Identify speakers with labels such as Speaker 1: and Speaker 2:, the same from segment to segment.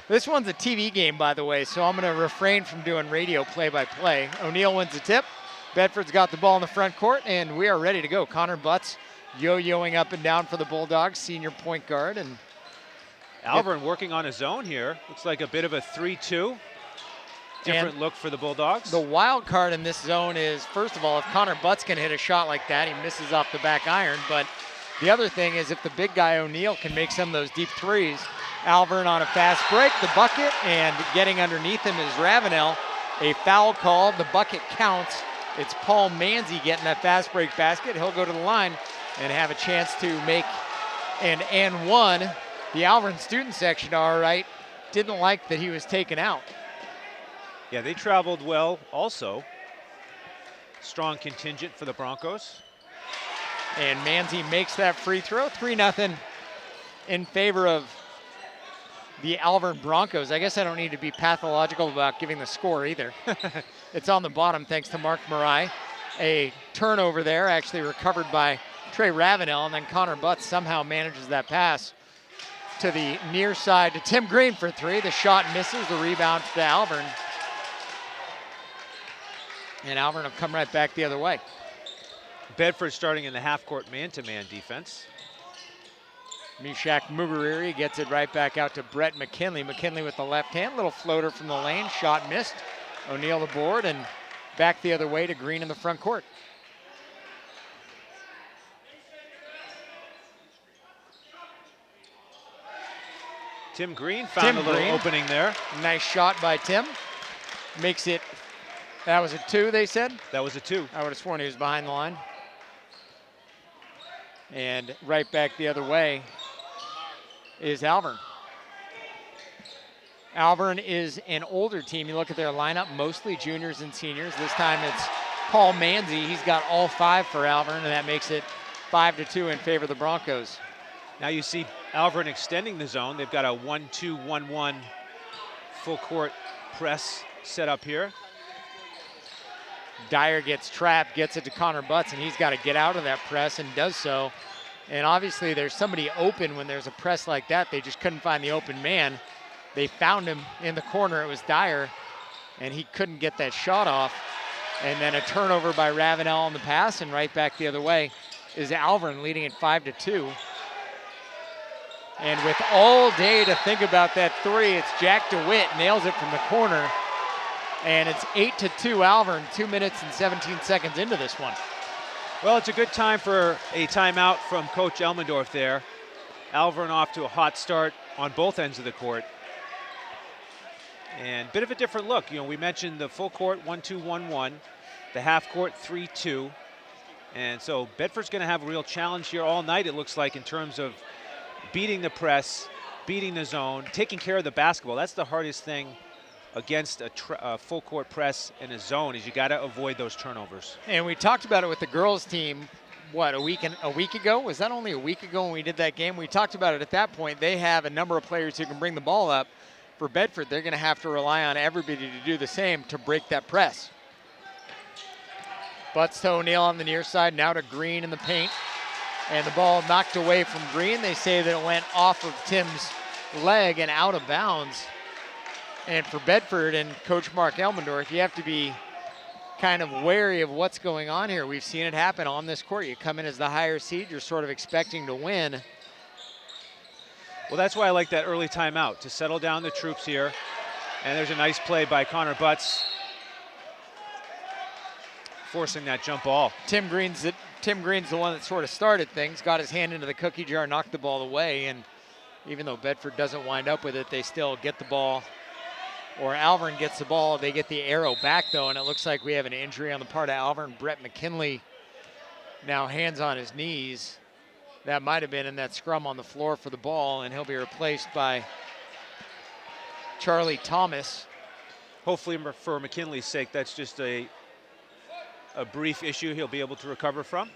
Speaker 1: This one's a TV game, by the way, so I'm going to refrain from doing radio play-by-play. O'Neill wins the tip. Bedford's got the ball in the front court, and we are ready to go. Connor Butts yo-yoing up and down for the Bulldogs, senior point guard. And
Speaker 2: Alvirne working on his own here. Looks like a bit of a 3-2. Different look for the Bulldogs.
Speaker 1: The wild card in this zone is, first of all, if Connor Butts can hit a shot like that, he misses off the back iron. But the other thing is if the big guy O'Neill can make some of those deep threes, Alvirne on a fast break, the bucket, and getting underneath him is Ravenel. A foul call, the bucket counts. It's Paul Manzi getting that fast break basket. He'll go to the line and have a chance to make an and one. The Alvirne student section, all right, didn't like that he was taken out.
Speaker 2: Yeah, they traveled well also. Strong contingent for the Broncos.
Speaker 1: And Manzi makes that free throw, 3-0 in favor of the Alvirne Broncos. I guess I don't need to be pathological about giving the score either. It's on the bottom thanks to Mark Marai. A turnover there, actually recovered by Trey Ravenel, and then Connor Butts somehow manages that pass to the near side to Tim Green for three. The shot misses, the rebound to Alvirne. And Alvirne will come right back the other way.
Speaker 2: Bedford starting in the half-court man-to-man defense.
Speaker 1: Mishak Mugariri gets it right back out to Brett McKinley. McKinley with the left hand, little floater from the lane, shot missed. O'Neill the board and back the other way to Green in the front court.
Speaker 2: Tim Green found a little opening there.
Speaker 1: Nice shot by Tim. Makes it, that was a 2, they said?
Speaker 2: That was a 2.
Speaker 1: I would have sworn he was behind the line. And right back the other way is Alvirne. Alvirne is an older team. You look at their lineup, mostly juniors and seniors. This time it's Paul Manzi. He's got all 5 for Alvirne, and that makes it 5-2 in favor of the Broncos.
Speaker 2: Now you see Alvirne extending the zone. They've got a 1-2-1-1 full court press set up here.
Speaker 1: Dyer gets trapped, gets it to Connor Butts, and he's got to get out of that press and does so. And obviously there's somebody open when there's a press like that. They just couldn't find the open man. They found him in the corner. It was Dyer, and he couldn't get that shot off. And then a turnover by Ravenel on the pass, and right back the other way is Alvirne leading at 5-2. And with all day to think about that 3, it's Jack DeWitt, nails it from the corner. And it's 8-2 Alvirne, 2 minutes and 17 seconds into this one.
Speaker 2: Well, it's a good time for a timeout from Coach Elmendorf there. Alvirne off to a hot start on both ends of the court. And bit of a different look. You know, we mentioned the full court 1-2-1-1, the half court 3-2. And so Bedford's going to have a real challenge here all night, it looks like, in terms of beating the press, beating the zone, taking care of the basketball. That's the hardest thing against a full court press in a zone, is you got to avoid those turnovers.
Speaker 1: And we talked about it with the girls team, what, a week ago? Was that only a week ago when we did that game? We talked about it at that point. They have a number of players who can bring the ball up. For Bedford, they're going to have to rely on everybody to do the same to break that press. Butts to O'Neill on the near side, now to Green in the paint. And the ball knocked away from Green. They say that it went off of Tim's leg and out of bounds. And for Bedford and Coach Mark Elmendorf, you have to be kind of wary of what's going on here. We've seen it happen on this court. You come in as the higher seed, you're sort of expecting to win.
Speaker 2: Well, that's why I like that early timeout, to settle down the troops here. And there's a nice play by Connor Butts, forcing that jump ball.
Speaker 1: Tim Green's the one that sort of started things, got his hand into the cookie jar, knocked the ball away, and even though Bedford doesn't wind up with it, they still get the ball, or Alvirne gets the ball. They get the arrow back, though, and it looks like we have an injury on the part of Alvirne. Brett McKinley now hands on his knees. That might have been in that scrum on the floor for the ball, and he'll be replaced by Charlie Thomas.
Speaker 2: Hopefully for McKinley's sake, that's just a brief issue he'll be able to recover from.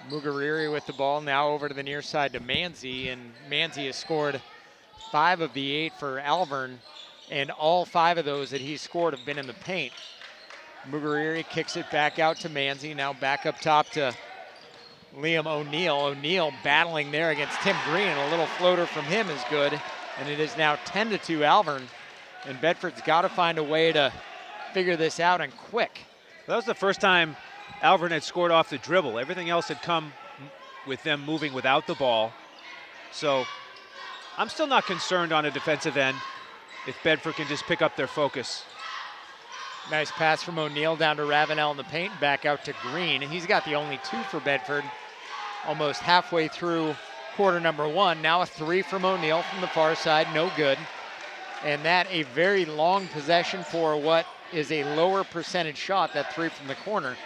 Speaker 1: Mugariri with the ball, now over to the near side to Manzi, and Manzi has scored 5 of the 8 for Alvirne, and all 5 of those that he's scored have been in the paint. Mugariri kicks it back out to Manzi, now back up top to Liam O'Neill. O'Neill battling there against Tim Green. A little floater from him is good. And it is now 10-2 Alvirne. And Bedford's got to find a way to figure this out, and quick.
Speaker 2: That was the first time Alvirne had scored off the dribble. Everything else had come with them moving without the ball. So I'm still not concerned on a defensive end if Bedford can just pick up their focus.
Speaker 1: Nice pass from O'Neill down to Ravenel in the paint, back out to Green. He's got the only 2 for Bedford, almost halfway through quarter number 1. Now a 3 from O'Neill from the far side, no good. And that a very long possession for what is a lower percentage shot, that 3 from the corner.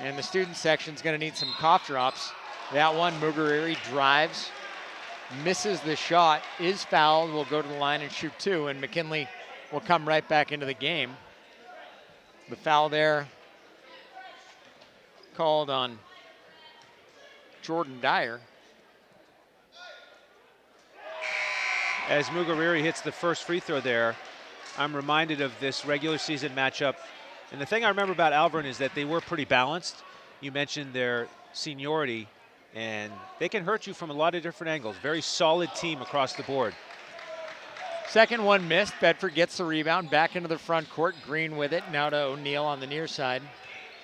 Speaker 1: And the student section's gonna need some cough drops. That one, Mugariri drives, misses the shot, is fouled, will go to the line and shoot 2, and McKinley will come right back into the game. The foul there called on Jordan Dyer.
Speaker 2: As Mugariri hits the first free throw there, I'm reminded of this regular season matchup. And the thing I remember about Alvirne is that they were pretty balanced. You mentioned their seniority, and they can hurt you from a lot of different angles. Very solid team across the board.
Speaker 1: Second one missed. Bedford gets the rebound back into the front court. Green with it. Now to O'Neill on the near side.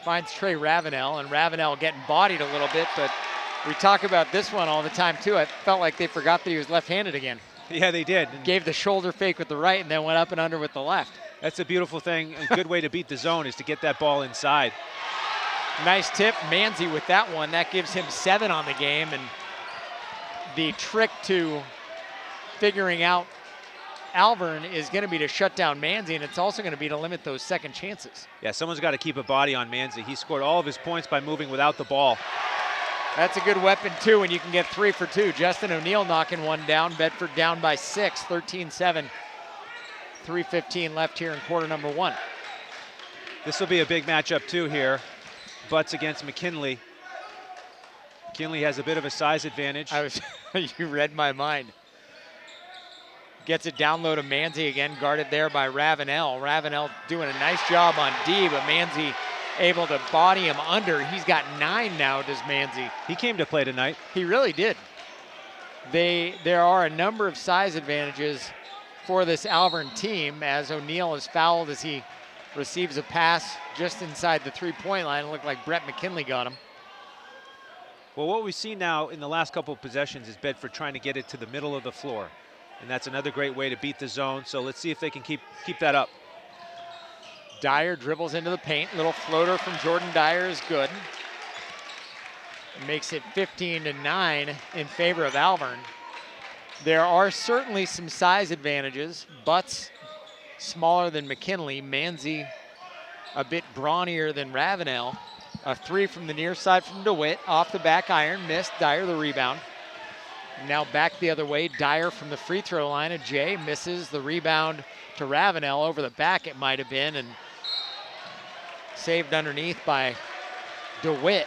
Speaker 1: Finds Trey Ravenel, and Ravenel getting bodied a little bit, but we talk about this one all the time too. I felt like they forgot that he was left-handed again.
Speaker 2: Yeah, they did.
Speaker 1: Gave the shoulder fake with the right and then went up and under with the left.
Speaker 2: That's a beautiful thing. A good way to beat the zone is to get that ball inside.
Speaker 1: Nice tip, Manzi with that one. That gives him 7 on the game, and the trick to figuring out Alvirne is going to be to shut down Manzi, and it's also going to be to limit those second chances.
Speaker 2: Yeah, someone's got to keep a body on Manzi. He scored all of his points by moving without the ball.
Speaker 1: That's a good weapon too when you can get 3 for 2. Justin O'Neill knocking one down. Bedford down by 6, 13-7. 3:15 left here in quarter number 1.
Speaker 2: This will be a big matchup too here. Butts against McKinley. McKinley has a bit of a size advantage.
Speaker 1: You read my mind. Gets it down low to Manzi again, guarded there by Ravenel. Ravenel doing a nice job on D, but Manzi able to body him under. He's got 9 now, does Manzi.
Speaker 2: He came to play tonight.
Speaker 1: He really did. There are a number of size advantages for this Alvirne team, as O'Neill is fouled as he receives a pass just inside the 3-point line. It looked like Brett McKinley got him.
Speaker 2: Well, what we've seen now in the last couple of possessions is Bedford trying to get it to the middle of the floor. And that's another great way to beat the zone. So let's see if they can keep that up.
Speaker 1: Dyer dribbles into the paint. Little floater from Jordan Dyer is good. Makes it 15-9 in favor of Alvirne. There are certainly some size advantages. Butts smaller than McKinley. Manzi a bit brawnier than Ravenel. A 3 from the near side from DeWitt. Off the back iron, missed. Dyer the rebound. Now back the other way. Dyer from the free throw line. A J misses the rebound to Ravenel. Over the back it might have been, and saved underneath by DeWitt.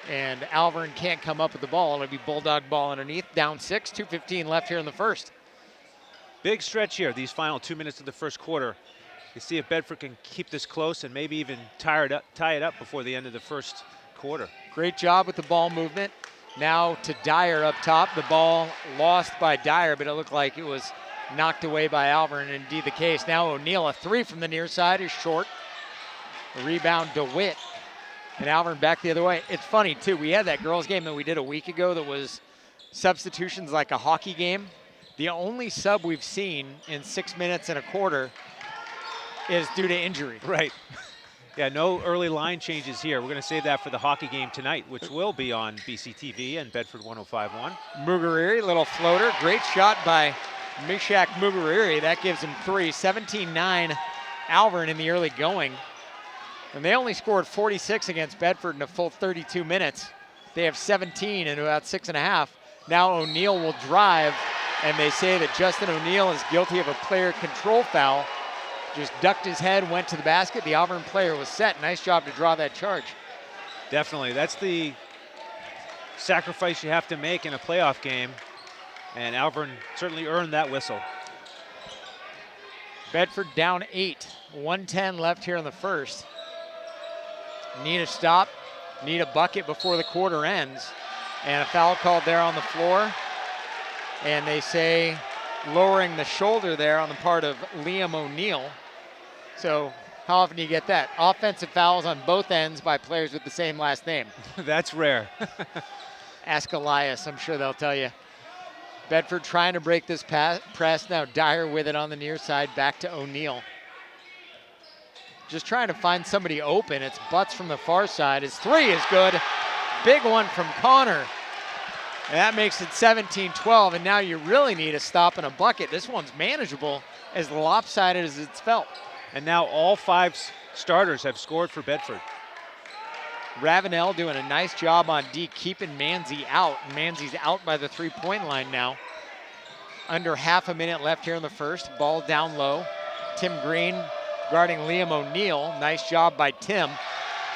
Speaker 1: And Alvirne can't come up with the ball. It'll be Bulldog ball underneath. Down 6, 2:15 left here in the first.
Speaker 2: Big stretch here, these final 2 minutes of the first quarter. You see if Bedford can keep this close and maybe even tie it up before the end of the first quarter.
Speaker 1: Great job with the ball movement. Now to Dyer up top. The ball lost by Dyer, but it looked like it was knocked away by Alvirne, and indeed the case. Now O'Neill, a 3 from the near side is short. A rebound DeWitt. And Alvirne back the other way. It's funny too, we had that girls game that we did a week ago that was substitutions like a hockey game. The only sub we've seen in 6 minutes and a quarter is due to injury.
Speaker 2: Right. Yeah, no early line changes here. We're going to save that for the hockey game tonight, which will be on BCTV and Bedford 105.1.
Speaker 1: Mugariri, little floater. Great shot by Mishak Mugariri. That gives him 3. 17-9 Alvirne in the early going. And they only scored 46 against Bedford in a full 32 minutes. They have 17 in about 6.5. Now O'Neill will drive, and they say that Justin O'Neill is guilty of a player control foul. Just ducked his head, went to the basket. The Alvirne player was set. Nice job to draw that charge.
Speaker 2: Definitely. That's the sacrifice you have to make in a playoff game. And Alvirne certainly earned that whistle.
Speaker 1: Bedford down 8. 1:10 left here in the first. need a stop, need a bucket before the quarter ends. And a foul called there on the floor. And they say lowering the shoulder there on the part of Liam O'Neill. So how often do you get that? Offensive fouls on both ends by players with the same last name.
Speaker 2: That's rare.
Speaker 1: Ask Elias, I'm sure they'll tell you. Bedford trying to break this press. Now Dyer with it on the near side, back to O'Neill. Just trying to find somebody open. It's Butts from the far side. His three is good. Big one from Connor. And that makes it 17-12, and now you really need a stop and a bucket. This one's manageable, as lopsided as it's felt.
Speaker 2: And now all 5 starters have scored for Bedford.
Speaker 1: Ravenel doing a nice job on D, keeping Manzi out. Manzi's out by the three-point line now. Under half a minute left here in the first. Ball down low. Tim Green guarding Liam O'Neill. Nice job by Tim.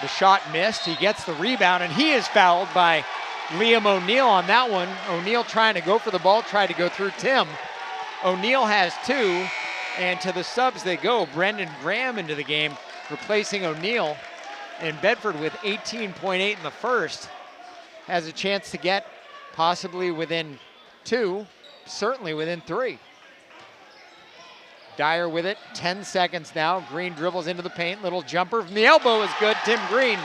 Speaker 1: The shot missed. He gets the rebound, and he is fouled by Liam O'Neill on that one. O'Neill trying to go for the ball, tried to go through Tim. O'Neill has 2, and to the subs they go. Brendan Graham into the game, replacing O'Neill. And Bedford with 18.8 in the first has a chance to get possibly within 2, certainly within 3. Dyer with it, 10 seconds now. Green dribbles into the paint, little jumper from the elbow is good. Tim Green.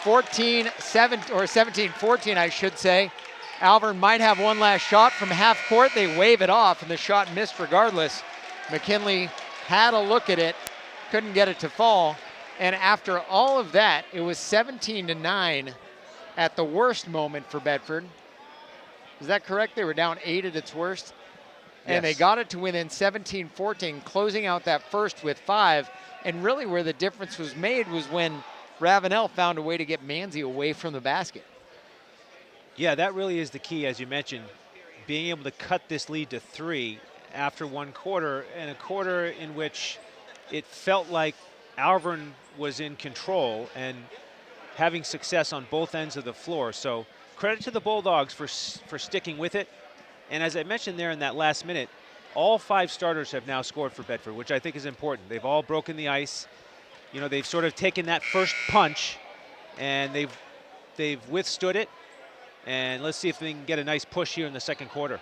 Speaker 1: 17-14, I should say. Alvirne might have one last shot from half court. They wave it off, and the shot missed regardless. McKinley had a look at it, couldn't get it to fall. And after all of that, it was 17-9 at the worst moment for Bedford. Is that correct? They were down 8 at its worst. And
Speaker 2: Yes.
Speaker 1: they got it to within 17-14, closing out that first with 5. And really where the difference was made was when Ravenel found a way to get Manzi away from the basket.
Speaker 2: Yeah, that really is the key, as you mentioned, being able to cut this lead to 3 after 1 quarter, and a quarter in which it felt like Alvirne was in control and having success on both ends of the floor. So credit to the Bulldogs for sticking with it. And as I mentioned there in that last minute, all 5 starters have now scored for Bedford, which I think is important. They've all broken the ice. You know, they've sort of taken that first punch, and they've withstood it. And let's see if they can get a nice push here in the second quarter.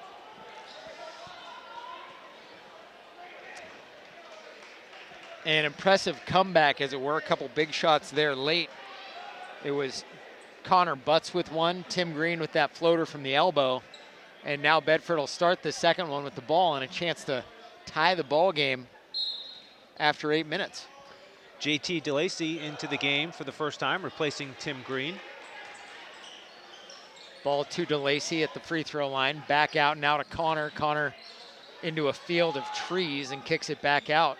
Speaker 1: An impressive comeback, as it were. A couple big shots there late. It was Connor Butts with one, Tim Green with that floater from the elbow. And now Bedford will start the second one with the ball and a chance to tie the ball game after 8 minutes.
Speaker 2: JT DeLacy into the game for the first time, replacing Tim Green.
Speaker 1: Ball to DeLacy at the free throw line. Back out now to Connor. Connor into a field of trees and kicks it back out.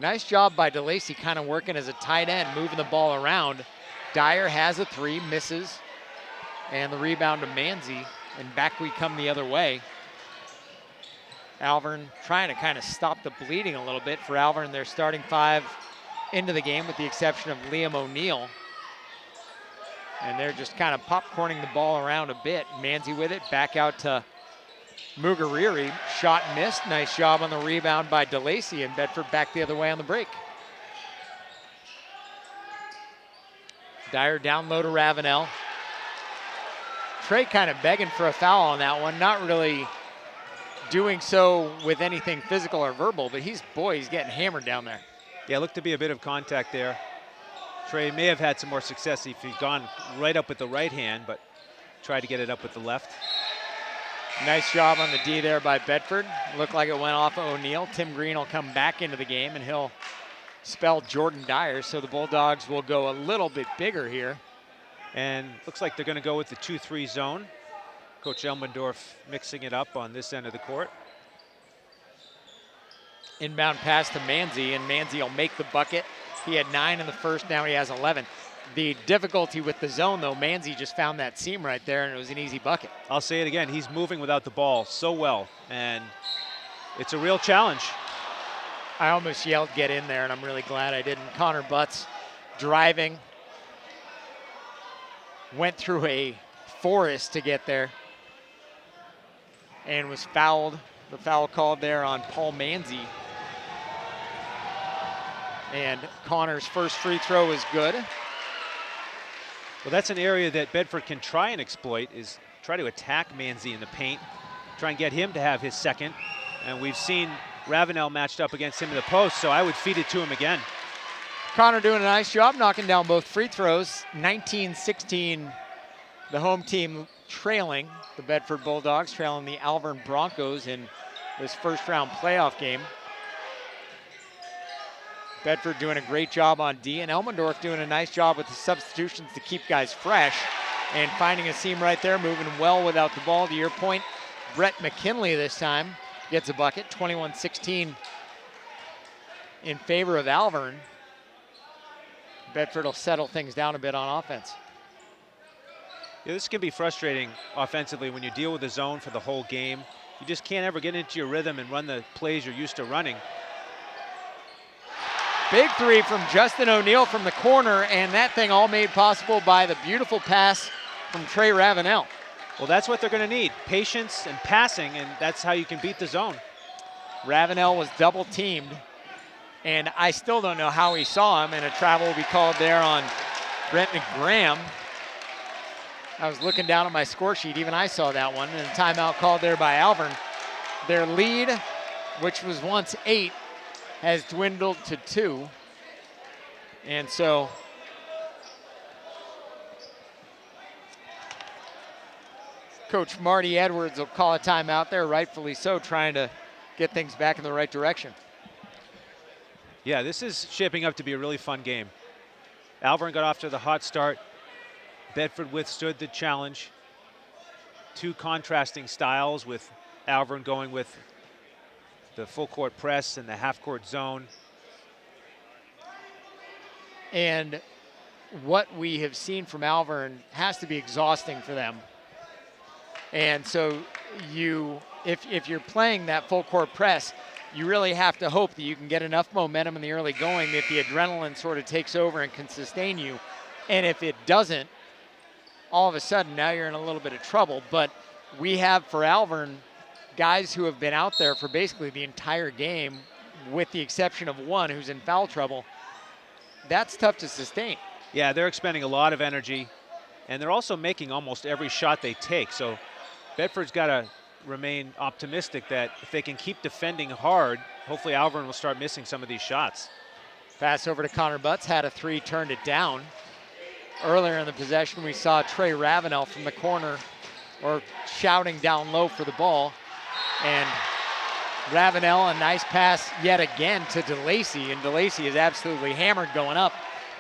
Speaker 1: Nice job by DeLacy, kind of working as a tight end, moving the ball around. Dyer has a 3, misses. And the rebound to Manzi, and back we come the other way. Alvirne trying to kind of stop the bleeding a little bit. For Alvirne, they're starting 5 into the game with the exception of Liam O'Neill. And they're just kind of popcorning the ball around a bit. Manzi with it, back out to Mugariri. Shot missed. Nice job on the rebound by DeLacy, and Bedford back the other way on the break. Dyer down low to Ravenel. Trey kind of begging for a foul on that one. Not really doing so with anything physical or verbal, but he's getting hammered down there.
Speaker 2: Yeah, looked to be a bit of contact there. Trey may have had some more success if he'd gone right up with the right hand, but tried to get it up with the left.
Speaker 1: Nice job on the D there by Bedford. Looked like it went off of O'Neill. Tim Green will come back into the game, and he'll spell Jordan Dyer, so the Bulldogs will go a little bit bigger here.
Speaker 2: And looks like they're going to go with the 2-3 zone. Coach Elmendorf mixing it up on this end of the court.
Speaker 1: Inbound pass to Manzi, and Manzi will make the bucket. He had 9 in the first, now he has 11. The difficulty with the zone, though, Manzi just found that seam right there, and it was an easy bucket.
Speaker 2: I'll say it again, he's moving without the ball so well, and it's a real challenge.
Speaker 1: I almost yelled, get in there, and I'm really glad I didn't. Connor Butts driving. Went through a forest to get there and was fouled. The foul called there on Paul Manzi. And Connor's first free throw is good.
Speaker 2: Well, that's an area that Bedford can try and exploit, is try to attack Manzi in the paint, try and get him to have his second. And we've seen Ravenel matched up against him in the post, so I would feed it to him again.
Speaker 1: Connor doing a nice job knocking down both free throws. 19-16, the home team trailing the Bedford Bulldogs, trailing the Alvirne Broncos in this first round playoff game. Bedford doing a great job on D, and Elmendorf doing a nice job with the substitutions to keep guys fresh and finding a seam right there, moving well without the ball. To your point, Brett McKinley this time gets a bucket, 21-16 in favor of Alvirne. Bedford will settle things down a bit on offense.
Speaker 2: Yeah, this can be frustrating offensively when you deal with the zone for the whole game. You just can't ever get into your rhythm and run the plays you're used to running.
Speaker 1: Big three from Justin O'Neill from the corner, and that thing all made possible by the beautiful pass from Trey Ravenel.
Speaker 2: Well, that's what they're going to need, patience and passing, and that's how you can beat the zone.
Speaker 1: Ravenel was double teamed, and I still don't know how he saw him, and a travel will be called there on Brent McGraham. I was looking down at my score sheet, even I saw that one, and a timeout called there by Alvirne. Their lead, which was once 8, has dwindled to 2. And so Coach Marty Edwards will call a timeout there, rightfully so, trying to get things back in the right direction.
Speaker 2: Yeah, this is shaping up to be a really fun game. Alvirne got off to the hot start. Bedford withstood the challenge. Two contrasting styles, with Alvirne going with the full court press and the half court zone.
Speaker 1: And what we have seen from Alvirne has to be exhausting for them. And so if you're playing that full court press, you really have to hope that you can get enough momentum in the early going that the adrenaline sort of takes over and can sustain you. And if it doesn't, all of a sudden now you're in a little bit of trouble. But we have, for Alvirne, guys who have been out there for basically the entire game, with the exception of one who's in foul trouble. That's tough to sustain.
Speaker 2: Yeah, they're expending a lot of energy, and they're also making almost every shot they take. So Bedford's got to remain optimistic that if they can keep defending hard, hopefully Alvirne will start missing some of these shots.
Speaker 1: Pass over to Connor Butts, had a 3, turned it down. Earlier in the possession, we saw Trey Ravenel from the corner, or shouting down low for the ball. And Ravenel, a nice pass yet again to DeLacy, and DeLacy is absolutely hammered going up.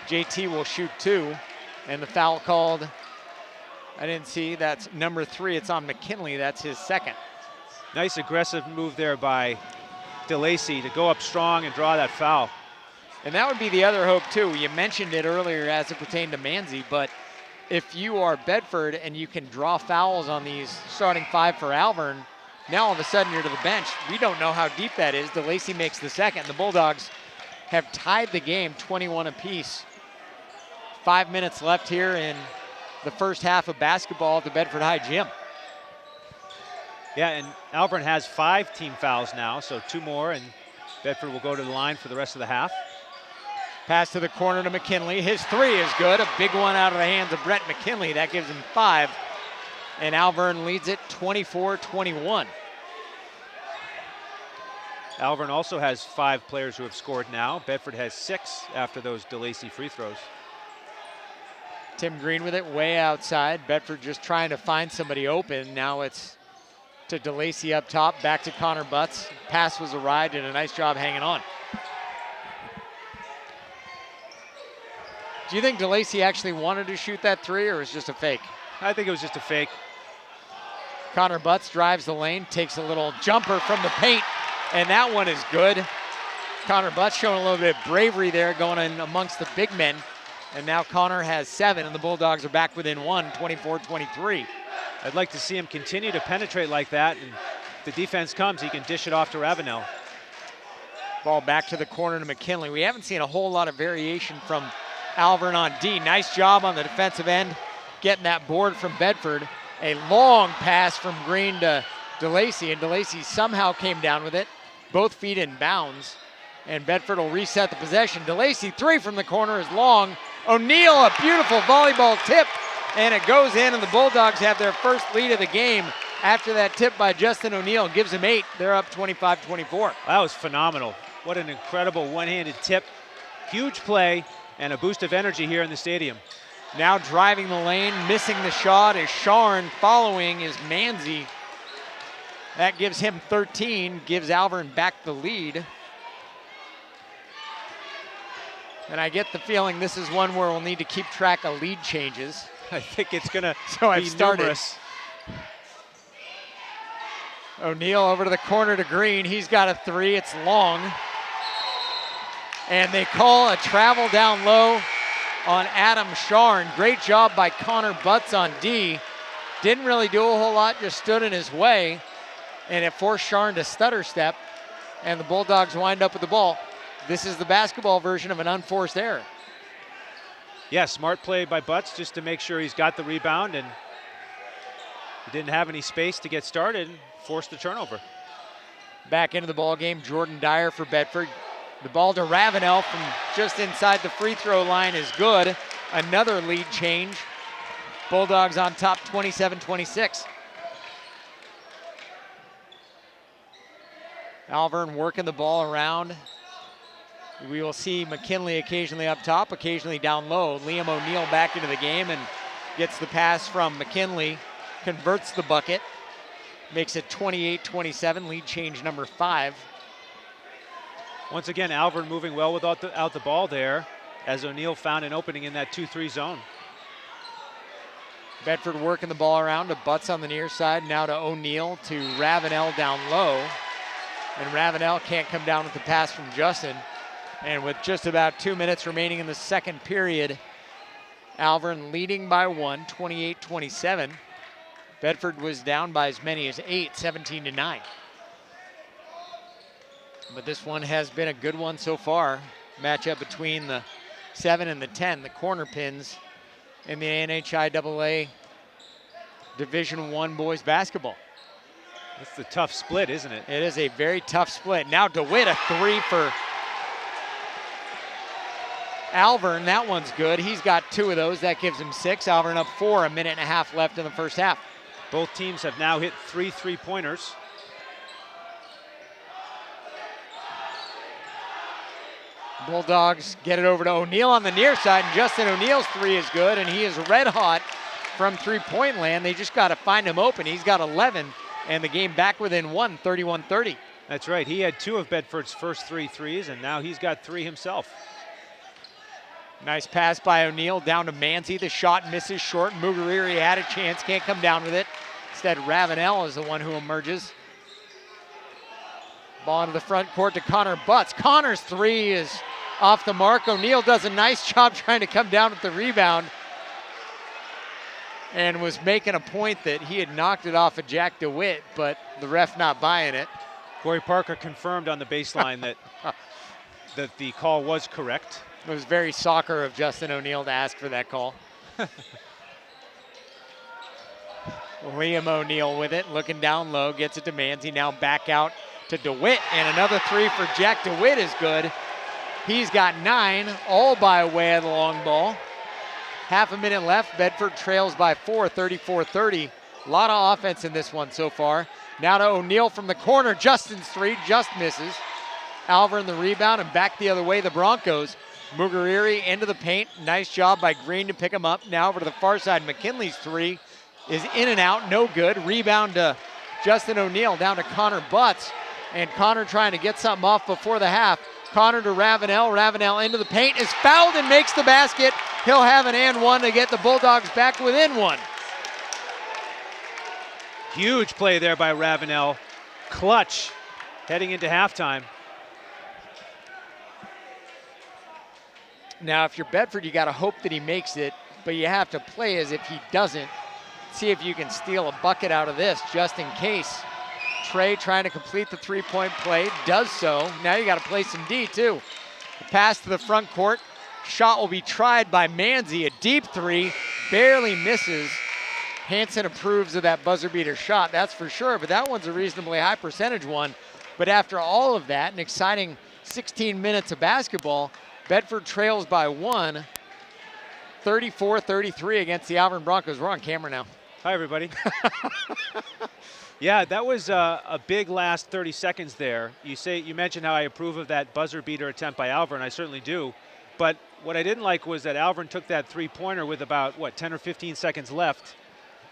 Speaker 1: JT will shoot 2, and the foul called, I didn't see, that's number 3, it's on McKinley, that's his second.
Speaker 2: Nice aggressive move there by DeLacy to go up strong and draw that foul.
Speaker 1: And that would be the other hope too. You mentioned it earlier as it pertained to Manzi, but if you are Bedford and you can draw fouls on these starting 5 for Alvirne, now all of a sudden you're to the bench. We don't know how deep that is. DeLacy makes the second. The Bulldogs have tied the game 21 apiece. 5 minutes left here in the first half of basketball at the Bedford High Gym.
Speaker 2: Yeah, and Alvirne has 5 team fouls now, so 2 more, and Bedford will go to the line for the rest of the half.
Speaker 1: Pass to the corner to McKinley. His 3 is good. A big one out of the hands of Brett McKinley. That gives him 5. And Alvirne leads it 24-21.
Speaker 2: Alvirne also has 5 players who have scored now. Bedford has 6 after those DeLacy free throws.
Speaker 1: Tim Green with it way outside. Bedford just trying to find somebody open. Now it's to DeLacy up top, back to Connor Butts. Pass was awry, did a nice job hanging on. Do you think DeLacy actually wanted to shoot that 3, or was it just a fake?
Speaker 2: I think it was just a fake.
Speaker 1: Connor Butts drives the lane, takes a little jumper from the paint, and that one is good. Connor Butts showing a little bit of bravery there, going in amongst the big men. And now Connor has 7, and the Bulldogs are back within 1, 24-23.
Speaker 2: I'd like to see him continue to penetrate like that, and if the defense comes, he can dish it off to Ravenel.
Speaker 1: Ball back to the corner to McKinley. We haven't seen a whole lot of variation from Alvirne on D. Nice job on the defensive end, getting that board from Bedford. A long pass from Green to DeLacy, and DeLacy somehow came down with it. Both feet in bounds. And Bedford will reset the possession. DeLacy, 3 from the corner is long. O'Neal, a beautiful volleyball tip, and it goes in, and the Bulldogs have their first lead of the game after that tip by Justin O'Neal. Gives them 8. They're up 25-24.
Speaker 2: That was phenomenal. What an incredible one-handed tip. Huge play and a boost of energy here in the stadium.
Speaker 1: Now driving the lane, missing the shot is Sharn. Following is Manzi. That gives him 13, gives Alvirne back the lead. And I get the feeling this is one where we'll need to keep track of lead changes.
Speaker 2: I think it's going to
Speaker 1: be
Speaker 2: numerous.
Speaker 1: O'Neal over to the corner to Green. He's got a 3. It's long. And they call a travel down low on Adam Sharn. Great job by Connor Butts on D. Didn't really do a whole lot, just stood in his way. And it forced Sharn to stutter step. And the Bulldogs wind up with the ball. This is the basketball version of an unforced error.
Speaker 2: Yeah, smart play by Butts just to make sure he's got the rebound, and he didn't have any space to get started and forced the turnover.
Speaker 1: Back into the ball game, Jordan Dyer for Bedford. The ball to Ravenel from just inside the free throw line is good. Another lead change. Bulldogs on top 27-26. Alvirne working the ball around. We will see McKinley occasionally up top, occasionally down low. Liam O'Neal back into the game and gets the pass from McKinley, converts the bucket, makes it 28-27, lead change number 5.
Speaker 2: Once again, Alvirne moving well without out the ball there as O'Neal found an opening in that 2-3 zone.
Speaker 1: Bedford working the ball around to Butts on the near side, now to O'Neal, to Ravenel down low. And Ravenel can't come down with the pass from Justin. And with just about 2 minutes remaining in the second period, Alvirne leading by 1, 28-27. Bedford was down by as many as 8, 17-9. But this one has been a good one so far. Matchup between the 7 and the 10, the corner pins in the NHIAA Division I boys basketball.
Speaker 2: It's the tough split, isn't it?
Speaker 1: It is a very tough split. Now DeWitt, a 3 for Alvirne. That one's good. He's got 2 of those. That gives him 6. Alvirne up 4, a minute and a half left in the first half.
Speaker 2: Both teams have now hit 3 3-pointers.
Speaker 1: Bulldogs get it over to O'Neal on the near side, and Justin O'Neal's 3 is good, and he is red hot from three-point land. They just got to find him open. He's got 11, and the game back within 1, 31-30.
Speaker 2: That's right. He had 2 of Bedford's first 3 threes, and now he's got 3 himself.
Speaker 1: Nice pass by O'Neal down to Manzi. The shot misses short. Mugariri had a chance, can't come down with it. Instead, Ravenel is the one who emerges. Ball into the front court to Connor Butts. Connor's 3 is off the mark. O'Neal does a nice job trying to come down with the rebound and was making a point that he had knocked it off of Jack DeWitt, but the ref not buying it.
Speaker 2: Corey Parker confirmed on the baseline that the call was correct.
Speaker 1: It was very soccer of Justin O'Neal to ask for that call. Liam O'Neal with it, looking down low, gets it to Manzi, now back out to DeWitt, and another 3 for Jack DeWitt is good. He's got 9, all by way of the long ball. Half a minute left, Bedford trails by 4, 34-30. A lot of offense in this one so far. Now to O'Neal from the corner, Justin's 3 just misses. Alvirne the rebound, and back the other way, the Broncos. Mugariri into the paint, nice job by Green to pick him up. Now over to the far side, McKinley's 3 is in and out, no good. Rebound to Justin O'Neal, down to Connor Butts. And Connor trying to get something off before the half. Connor to Ravenel, Ravenel into the paint, is fouled and makes the basket. He'll have an and 1 to get the Bulldogs back within 1.
Speaker 2: Huge play there by Ravenel. Clutch heading into halftime.
Speaker 1: Now, if you're Bedford, you got to hope that he makes it, but you have to play as if he doesn't. See if you can steal a bucket out of this, just in case. Trey trying to complete the three-point play, does so. Now you got to play some D, too. The pass to the front court. Shot will be tried by Manzi, a deep 3, barely misses. Hansen approves of that buzzer beater shot, that's for sure, but that one's a reasonably high percentage one. But after all of that, an exciting 16 minutes of basketball. Bedford trails by 1, 34-33 against the Alvirne Broncos. We're on camera now.
Speaker 2: Hi, everybody. Yeah, that was a big last 30 seconds there. You mentioned how I approve of that buzzer beater attempt by Alvirne. I certainly do. But what I didn't like was that Alvirne took that three-pointer with about, 10 or 15 seconds left.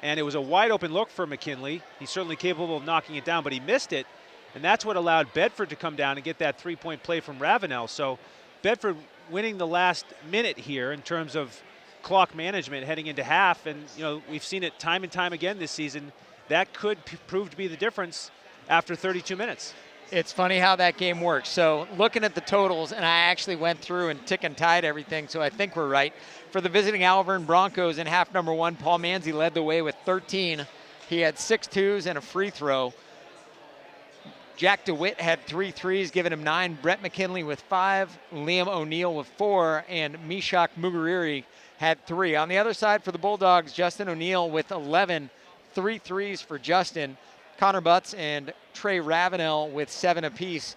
Speaker 2: And it was a wide open look for McKinley. He's certainly capable of knocking it down, but he missed it. And that's what allowed Bedford to come down and get that three-point play from Ravenel. So Bedford winning the last minute here in terms of clock management heading into half. And, we've seen it time and time again this season. That could prove to be the difference after 32 minutes.
Speaker 1: It's funny how that game works. So looking at the totals, and I actually went through and tick and tied everything, so I think we're right. For the visiting Alvirne Broncos in half number 1, Paul Manzi led the way with 13. He had 6 twos and a free throw. Jack DeWitt had 3 threes, giving him 9. Brett McKinley with 5. Liam O'Neill with 4. And Mishak Mugariri had 3. On the other side for the Bulldogs, Justin O'Neill with 11. 3 threes for Justin. Connor Butts and Trey Ravenel with 7 apiece.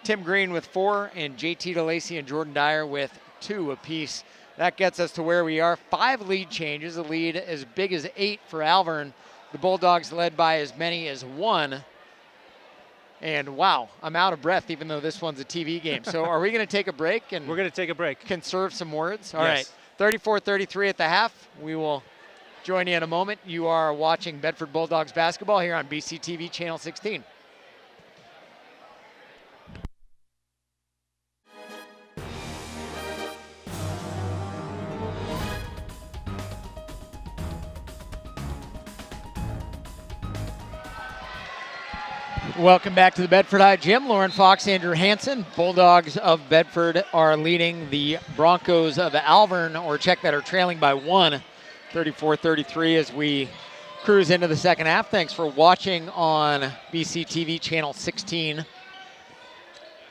Speaker 1: Tim Green with 4, and JT DeLacy and Jordan Dyer with 2 apiece. That gets us to where we are. 5 lead changes, a lead as big as 8 for Alvirne. The Bulldogs led by as many as 1. And wow, I'm out of breath even though this one's a TV game. So are we going to take a break? And
Speaker 2: we're going to take a break.
Speaker 1: Conserve some words? All
Speaker 2: yes.
Speaker 1: right, 34-33 at the half. We will join you in a moment. You are watching Bedford Bulldogs basketball here on BCTV Channel 16. Welcome back to the Bedford High Gym. Lauren Fox, Andrew Hansen. Bulldogs of Bedford are leading the Broncos of Alvirne, or check that, are trailing by 1. 34-33 as we cruise into the second half. Thanks for watching on BCTV Channel 16.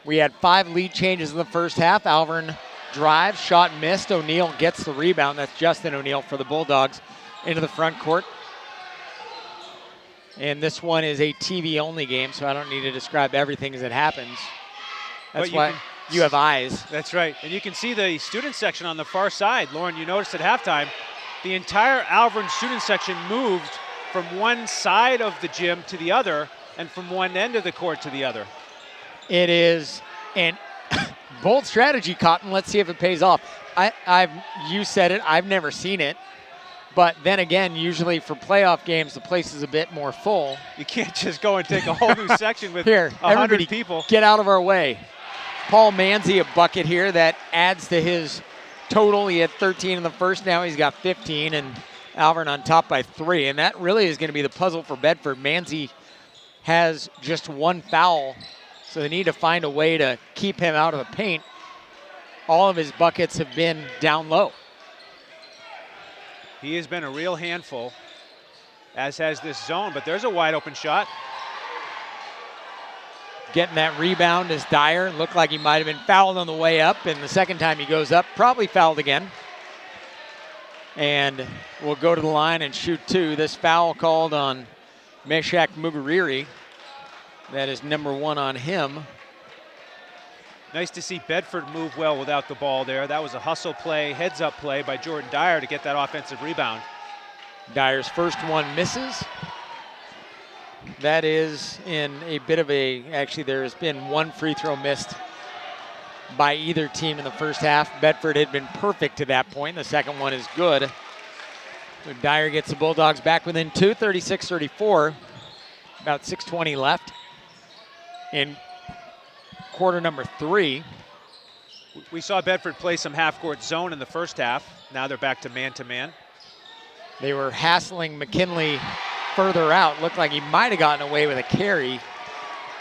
Speaker 1: We had 5 lead changes in the first half. Alvirne drives, shot missed. O'Neill gets the rebound. That's Justin O'Neill for the Bulldogs into the front court. And this one is a TV-only game, so I don't need to describe everything as it happens. That's why you have eyes.
Speaker 2: That's right. And you can see the student section on the far side. Lauren, you noticed at halftime, the entire Alvirne student section moved from one side of the gym to the other and from one end of the court to the other.
Speaker 1: It is an bold strategy, Cotton. Let's see if it pays off. You said it. I've never seen it. But then again, usually for playoff games, the place is a bit more full.
Speaker 2: You can't just go and take a whole new section with
Speaker 1: here,
Speaker 2: 100 people.
Speaker 1: Get out of our way. Paul Manzi, a bucket here that adds to his total. He had 13 in the first. Now he's got 15, and Alvirne on top by 3. And that really is going to be the puzzle for Bedford. Manzi has just 1 foul, so they need to find a way to keep him out of the paint. All of his buckets have been down low.
Speaker 2: He has been a real handful, as has this zone, but there's a wide open shot.
Speaker 1: Getting that rebound is Dyer. Looked like he might have been fouled on the way up, and the second time he goes up, probably fouled again. And will go to the line and shoot 2. This foul called on Meshach Mugariri. That is number 1 on him.
Speaker 2: Nice to see Bedford move well without the ball there. That was a hustle play, heads-up play by Jordan Dyer to get that offensive rebound.
Speaker 1: Dyer's first one misses. That is in a bit of actually there's been 1 free throw missed by either team in the first half. Bedford had been perfect to that point. The second one is good. So Dyer gets the Bulldogs back within 2, 36-34. About 6:20 left in quarter number 3.
Speaker 2: We saw Bedford play some half-court zone in the first half. Now they're back to man-to-man.
Speaker 1: They were hassling McKinley further out. Looked like he might have gotten away with a carry.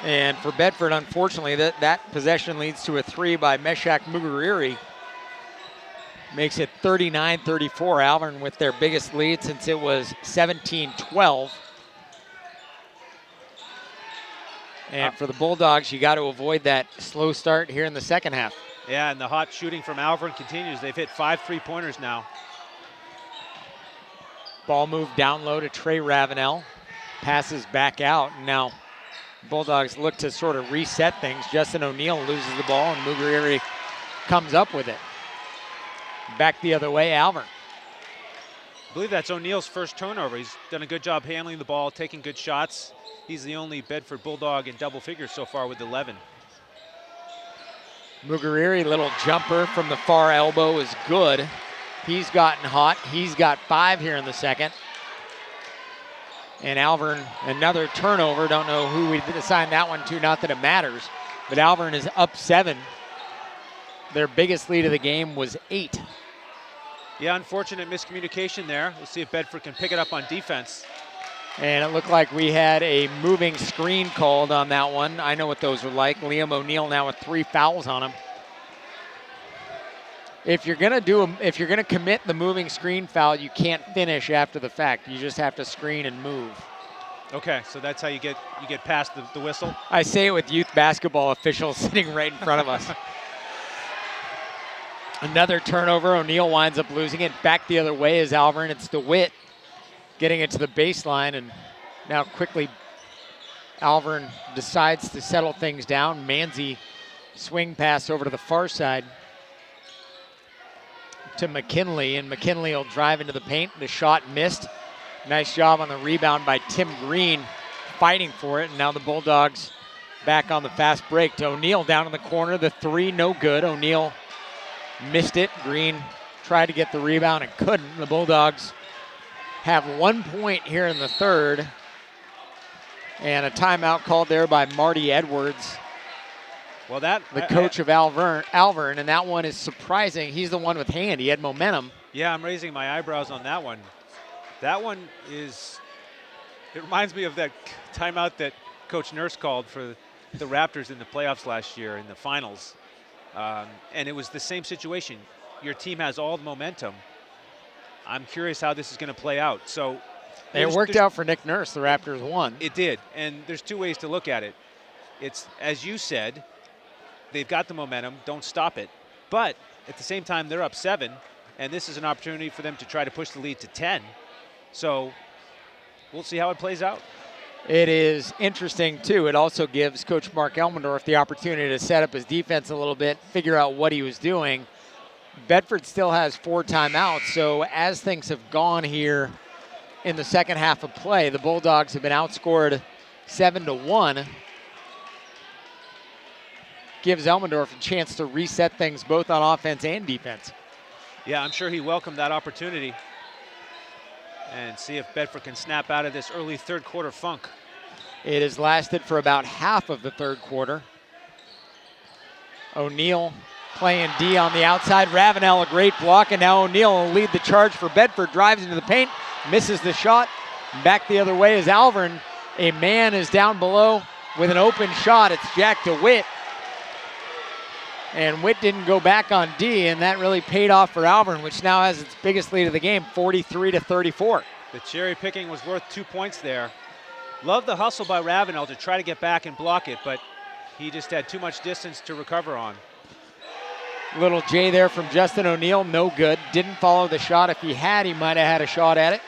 Speaker 1: And for Bedford, unfortunately, that possession leads to a 3 by Meshach Mugariri. Makes it 39-34. Alvirne with their biggest lead since it was 17-12. And for the Bulldogs, you got to avoid that slow start here in the second half.
Speaker 2: Yeah, and the hot shooting from Alvirne continues. They've hit 5 3-pointers now.
Speaker 1: Ball moved down low to Trey Ravenel. Passes back out. Now Bulldogs look to sort of reset things. Justin O'Neill loses the ball, and Mugariri comes up with it. Back the other way, Alvirne.
Speaker 2: I believe that's O'Neill's first turnover. He's done a good job handling the ball, taking good shots. He's the only Bedford Bulldog in double figures so far with 11.
Speaker 1: Mugariri, little jumper from the far elbow is good. He's gotten hot. He's got 5 here in the second. And Alvirne, another turnover. Don't know who we assigned that one to, not that it matters. But Alvirne is up 7. Their biggest lead of the game was 8.
Speaker 2: Yeah, unfortunate miscommunication there. We'll see if Bedford can pick it up on defense.
Speaker 1: And it looked like we had a moving screen called on that one. I know what those are like. Liam O'Neill now with 3 fouls on him. If you're gonna commit the moving screen foul, you can't finish after the fact. You just have to screen and move.
Speaker 2: Okay, so that's how you get past the whistle.
Speaker 1: I say it with youth basketball officials sitting right in front of us. Another turnover. O'Neill winds up losing it. Back the other way is Alvirne. It's DeWitt getting it to the baseline, and now quickly Alvirne decides to settle things down. Manzi swing pass over to the far side to McKinley, and McKinley will drive into the paint. The shot missed. Nice job on the rebound by Tim Green, fighting for it, and now the Bulldogs back on the fast break to O'Neill down in the corner. The 3, no good. O'Neill missed it. Green tried to get the rebound and couldn't. The Bulldogs have 1 point here in the third, and a timeout called there by Marty Edwards,
Speaker 2: Well,
Speaker 1: the coach of Alvirne, and that one is surprising. He's the one with hand. He had momentum.
Speaker 2: Yeah, I'm raising my eyebrows on that one. That one it reminds me of that timeout that Coach Nurse called for the Raptors in the playoffs last year in the finals. And it was the same situation. Your team has all the momentum. I'm curious how this is going to play out. So
Speaker 1: it worked out for Nick Nurse. The Raptors won.
Speaker 2: It did, and there's 2 ways to look at it. It's, as you said, they've got the momentum. Don't stop it. But at the same time, they're up 7, and this is an opportunity for them to try to push the lead to 10. So we'll see how it plays out.
Speaker 1: It is interesting, too. It also gives Coach Mark Elmendorf the opportunity to set up his defense a little bit, figure out what he was doing. Bedford still has 4 timeouts, so as things have gone here in the second half of play, the Bulldogs have been outscored 7-1. Gives Elmendorf a chance to reset things both on offense and defense.
Speaker 2: Yeah, I'm sure he welcomed that opportunity. And see if Bedford can snap out of this early third quarter funk.
Speaker 1: It has lasted for about half of the third quarter. O'Neill playing D on the outside. Ravenel, a great block, and now O'Neill will lead the charge for Bedford. Drives into the paint, misses the shot. Back the other way is Alvirne. A man is down below with an open shot. It's Jack DeWitt. And Witt didn't go back on D, and that really paid off for Alvirne, which now has its biggest lead of the game, 43-34.
Speaker 2: The cherry picking was worth 2 points there. Love the hustle by Ravenel to try to get back and block it, but he just had too much distance to recover on.
Speaker 1: Little J there from Justin O'Neill, no good. Didn't follow the shot. If he had, he might have had a shot at it.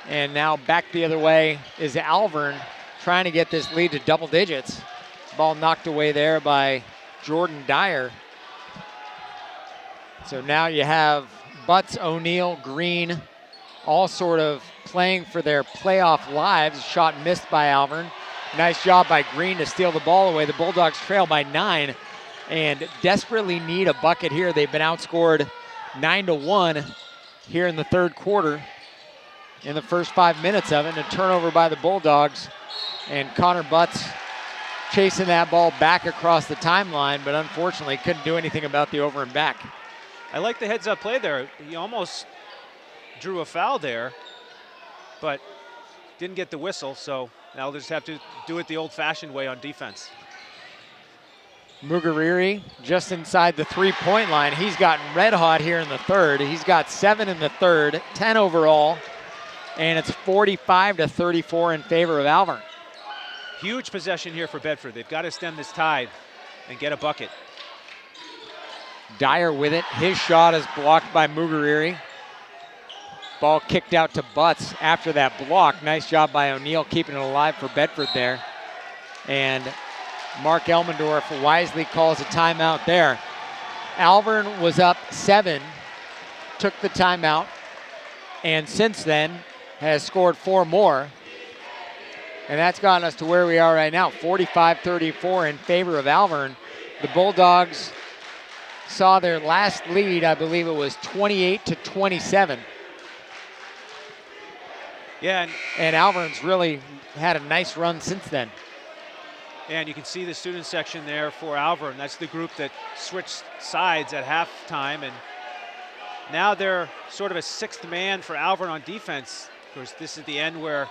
Speaker 1: And now back the other way is Alvirne, trying to get this lead to double digits. Ball knocked away there by Jordan Dyer. So now you have Butts, O'Neill, Green, all sort of playing for their playoff lives. Shot missed by Alvirne. Nice job by Green to steal the ball away. The Bulldogs trail by 9 and desperately need a bucket here. They've been outscored 9-1 here in the third quarter. In the first 5 minutes of it, and a turnover by the Bulldogs. And Connor Butts chasing that ball back across the timeline, but unfortunately couldn't do anything about the over and back.
Speaker 2: I like the heads-up play there. He almost drew a foul there, but didn't get the whistle, so now they'll just have to do it the old-fashioned way on defense.
Speaker 1: Mugariri just inside the three-point line. He's gotten red hot here in the third. He's got 7 in the third, 10 overall, and it's 45-34 in favor of Alvirne.
Speaker 2: Huge possession here for Bedford. They've got to stem this tide and get a bucket.
Speaker 1: Dyer with it. His shot is blocked by Mugariri. Ball kicked out to Butts after that block. Nice job by O'Neal keeping it alive for Bedford there. And Mark Elmendorf wisely calls a timeout there. Alvirne was up 7, took the timeout, and since then has scored 4 more. And that's gotten us to where we are right now, 45-34 in favor of Alvirne. The Bulldogs saw their last lead, I believe it was 28-27.
Speaker 2: Yeah,
Speaker 1: and Alvirne's really had a nice run since then.
Speaker 2: And you can see the student section there for Alvirne. That's the group that switched sides at halftime, and now they're sort of a 6th man for Alvirne on defense. Of course, this is the end where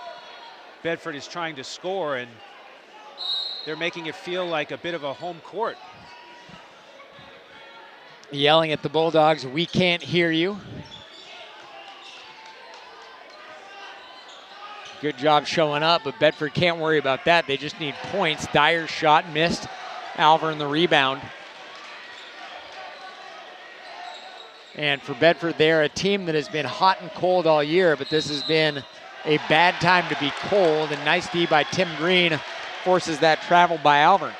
Speaker 2: Bedford is trying to score, and they're making it feel like a bit of a home court.
Speaker 1: Yelling at the Bulldogs, "We can't hear you." Good job showing up, but Bedford can't worry about that. They just need points. Dyer's shot missed. Alvirne the rebound. And for Bedford, they're a team that has been hot and cold all year, but this has been a bad time to be cold. And nice D by Tim Green forces that travel by Alvirne.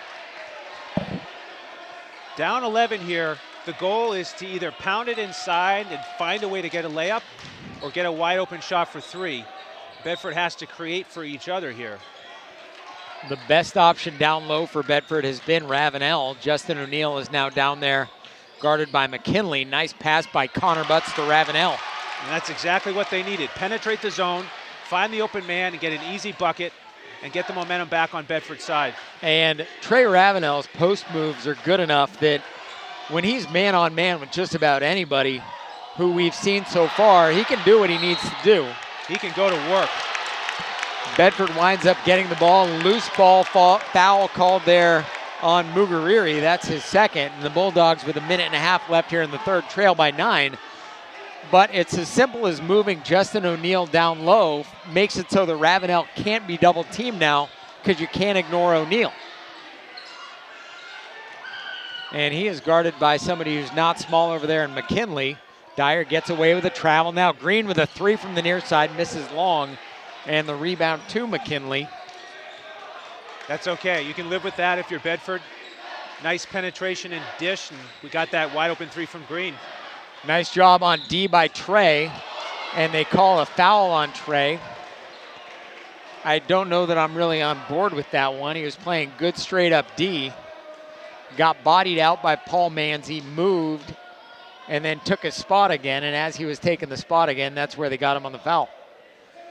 Speaker 2: Down 11 here. The goal is to either pound it inside and find a way to get a layup or get a wide open shot for 3. Bedford has to create for each other here.
Speaker 1: The best option down low for Bedford has been Ravenel. Justin O'Neal is now down there, guarded by McKinley. Nice pass by Connor Butts to Ravenel.
Speaker 2: And that's exactly what they needed. Penetrate the zone, find the open man, and get an easy bucket, and get the momentum back on Bedford's side.
Speaker 1: And Trey Ravenel's post moves are good enough that when he's man-on-man with just about anybody who we've seen so far, he can do what he needs to do.
Speaker 2: He can go to work.
Speaker 1: Bedford winds up getting the ball. Loose ball foul called there on Mugariri. That's his second. And the Bulldogs, with a minute and a half left here in the third, trail by 9. But it's as simple as moving Justin O'Neal down low makes it so that Ravenel can't be double teamed now because you can't ignore O'Neal. And he is guarded by somebody who's not small over there in McKinley. Dyer gets away with a travel. Now Green with a 3 from the near side, misses long. And the rebound to McKinley.
Speaker 2: That's okay. You can live with that if you're Bedford. Nice penetration and dish, and we got that wide open 3 from Green.
Speaker 1: Nice job on D by Trey, and they call a foul on Trey. I don't know that I'm really on board with that one. He was playing good straight up D. Got bodied out by Paul Manzi, moved, and then took his spot again. And as he was taking the spot again, that's where they got him on the foul.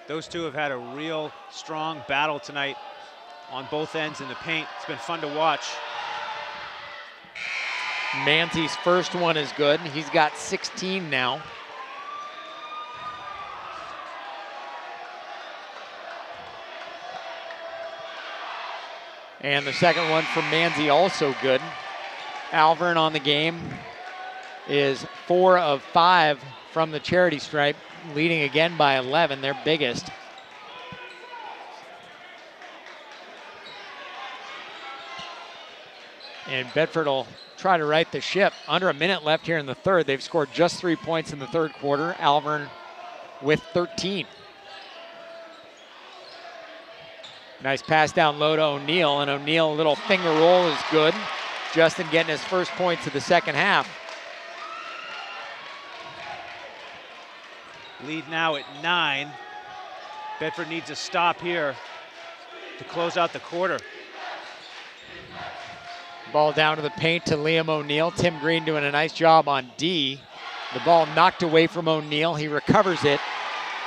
Speaker 2: Those two have had a real strong battle tonight on both ends in the paint. It's been fun to watch.
Speaker 1: Manzi's first one is good. He's got 16 now. And the second one from Manzi also good. Alvirne on the game is 4 of 5 from the charity stripe, leading again by 11, their biggest. And Bedford will try to right the ship. Under a minute left here in the third. They've scored just 3 points in the third quarter. Alvirne with 13. Nice pass down low to O'Neal, and O'Neal, a little finger roll is good. Justin getting his first points of the second half.
Speaker 2: Lead now at 9. Bedford needs a stop here to close out the quarter.
Speaker 1: Ball down to the paint to Liam O'Neal. Tim Green doing a nice job on D. The ball knocked away from O'Neal. He recovers it.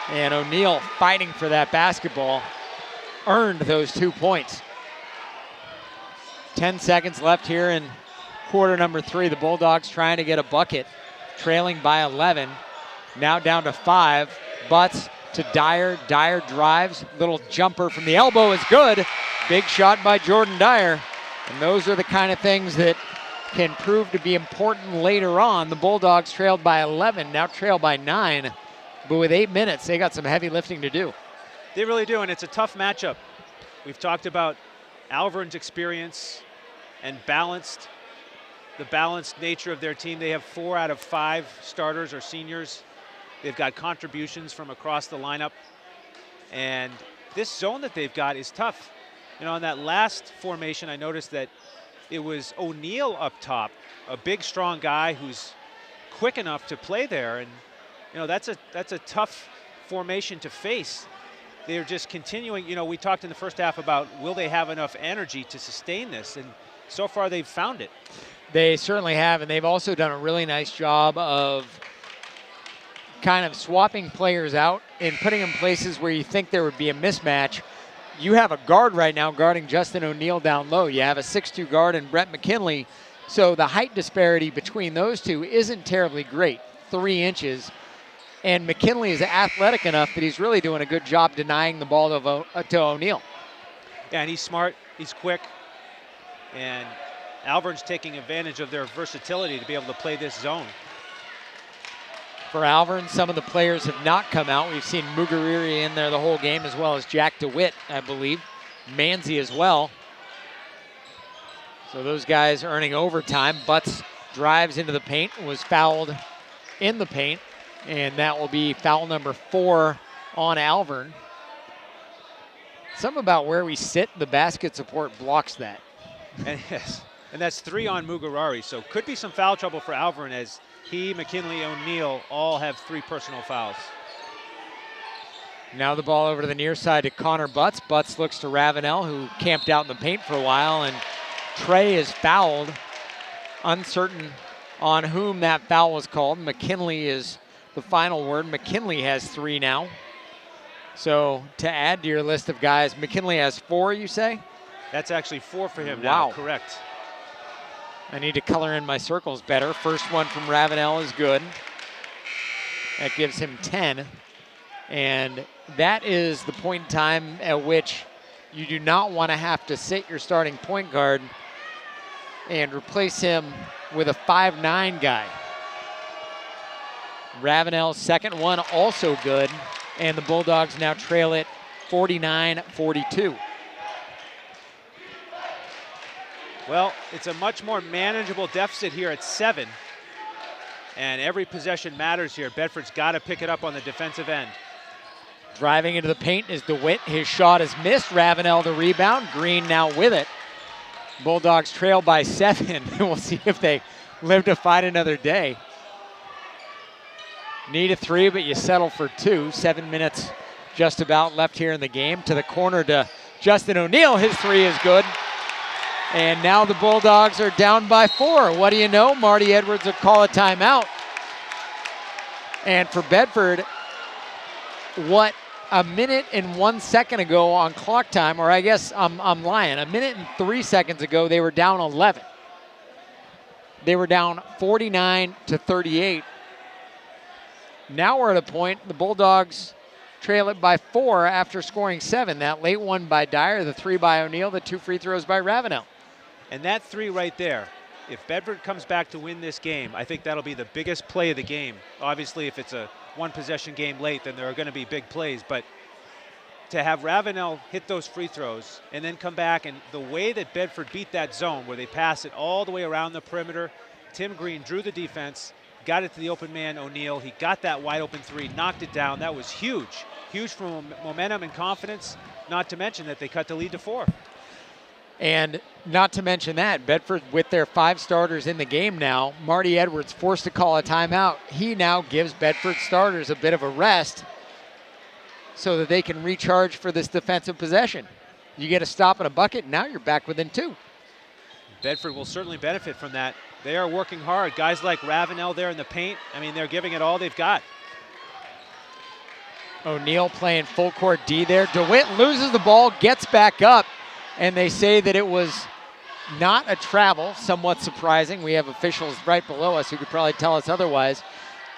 Speaker 1: And O'Neal fighting for that basketball. Earned those 2 points. 10 seconds left here in quarter number 3. The Bulldogs trying to get a bucket. Trailing by 11. Now down to 5. Butts to Dyer. Dyer drives. Little jumper from the elbow is good. Big shot by Jordan Dyer. And those are the kind of things that can prove to be important later on. The Bulldogs trailed by 11, now trail by 9. But with 8 minutes, they got some heavy lifting to do.
Speaker 2: They really do, and it's a tough matchup. We've talked about Alvirne's experience and the balanced nature of their team. They have 4 out of 5 starters or seniors. They've got contributions from across the lineup. And this zone that they've got is tough. You know, in that last formation, I noticed that it was O'Neal up top, a big, strong guy who's quick enough to play there. And, you know, that's a tough formation to face. They're just continuing. You know, we talked in the first half about will they have enough energy to sustain this, and so far they've found it.
Speaker 1: They certainly have, and they've also done a really nice job of kind of swapping players out and putting them places where you think there would be a mismatch. You have a guard right now guarding Justin O'Neal down low. You have a 6'2" guard in Brett McKinley, so the height disparity between those two isn't terribly great, 3 inches. And McKinley is athletic enough that he's really doing a good job denying the ball to O'Neal.
Speaker 2: Yeah, and he's smart, he's quick, and Alvirne's taking advantage of their versatility to be able to play this zone.
Speaker 1: For Alvirne, some of the players have not come out. We've seen Mugariri in there the whole game, as well as Jack DeWitt, I believe. Manzi as well. So those guys earning overtime. Butts drives into the paint, was fouled in the paint, and that will be foul number 4 on Alvirne. Something about where we sit, the basket support blocks that.
Speaker 2: And yes, and that's 3 on Mugariri, so could be some foul trouble for Alvirne as he, McKinley, O'Neal all have 3 personal fouls.
Speaker 1: Now the ball over to the near side to Connor Butts. Butts looks to Ravenel, who camped out in the paint for a while, and Trey is fouled. Uncertain on whom that foul was called. McKinley is the final word. McKinley has 3 now. So to add to your list of guys, McKinley has 4, you say?
Speaker 2: That's actually 4 for him
Speaker 1: wow.
Speaker 2: now, correct.
Speaker 1: I need to color in my circles better. First one from Ravenel is good. That gives him 10. And that is the point in time at which you do not want to have to sit your starting point guard and replace him with a 5'9" guy. Ravenel's second one also good, and the Bulldogs now trail it 49-42.
Speaker 2: Well, it's a much more manageable deficit here at 7. And every possession matters here. Bedford's got to pick it up on the defensive end.
Speaker 1: Driving into the paint is DeWitt. His shot is missed. Ravenel the rebound. Green now with it. Bulldogs trail by 7. We'll see if they live to fight another day. Need a 3, but you settle for 2. 7 minutes just about left here in the game. To the corner to Justin O'Neal. His 3 is good. And now the Bulldogs are down by 4. What do you know? Marty Edwards will call a timeout. And for Bedford, what a minute and 1 second ago on clock time, or I guess I'm lying, a minute and 3 seconds ago, they were down 11. They were down 49-38. Now we're at a point, the Bulldogs trail it by 4 after scoring 7. That late one by Dyer, the 3 by O'Neal, the 2 free throws by Ravenel.
Speaker 2: And that 3 right there, if Bedford comes back to win this game, I think that'll be the biggest play of the game. Obviously, if it's a 1-possession game late, then there are going to be big plays. But to have Ravenel hit those free throws and then come back, and the way that Bedford beat that zone where they pass it all the way around the perimeter, Tim Green drew the defense, got it to the open man, O'Neal. He got that wide open 3, knocked it down. That was huge. Huge for momentum and confidence, not to mention that they cut the lead to 4.
Speaker 1: And not to mention that, Bedford with their 5 starters in the game now, Marty Edwards forced to call a timeout. He now gives Bedford starters a bit of a rest so that they can recharge for this defensive possession. You get a stop and a bucket, now you're back within 2.
Speaker 2: Bedford will certainly benefit from that. They are working hard. Guys like Ravenel there in the paint, I mean, they're giving it all they've got.
Speaker 1: O'Neal playing full court D there. DeWitt loses the ball, gets back up, and they say that it was not a travel, somewhat surprising. We have officials right below us who could probably tell us otherwise.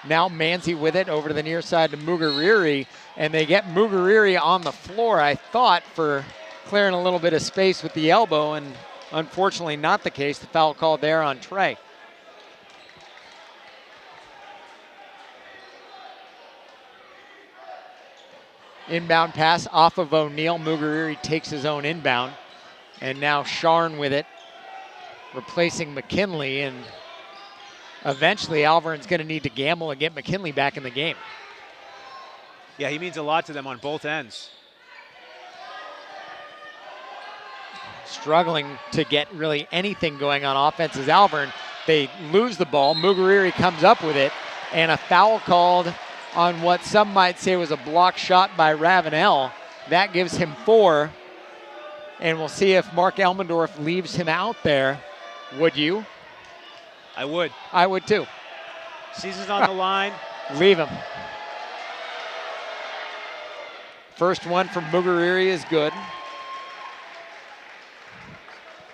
Speaker 1: Now Manzi with it over to the near side to Mugariri, and they get Mugariri on the floor, I thought, for clearing a little bit of space with the elbow, and unfortunately not the case. The foul called there on Trey. Inbound pass off of O'Neal. Mugariri takes his own inbound. And now Sharn with it, replacing McKinley. And eventually Alvirne's going to need to gamble and get McKinley back in the game.
Speaker 2: Yeah, he means a lot to them on both ends.
Speaker 1: Struggling to get really anything going on offense is Alvirne. They lose the ball. Mugariri comes up with it, and a foul called on what some might say was a block shot by Ravenel. That gives him 4, and we'll see if Mark Elmendorf leaves him out there. Would you?
Speaker 2: I would.
Speaker 1: I would too.
Speaker 2: Season's on the line.
Speaker 1: Leave him. First one from Mugariri is good.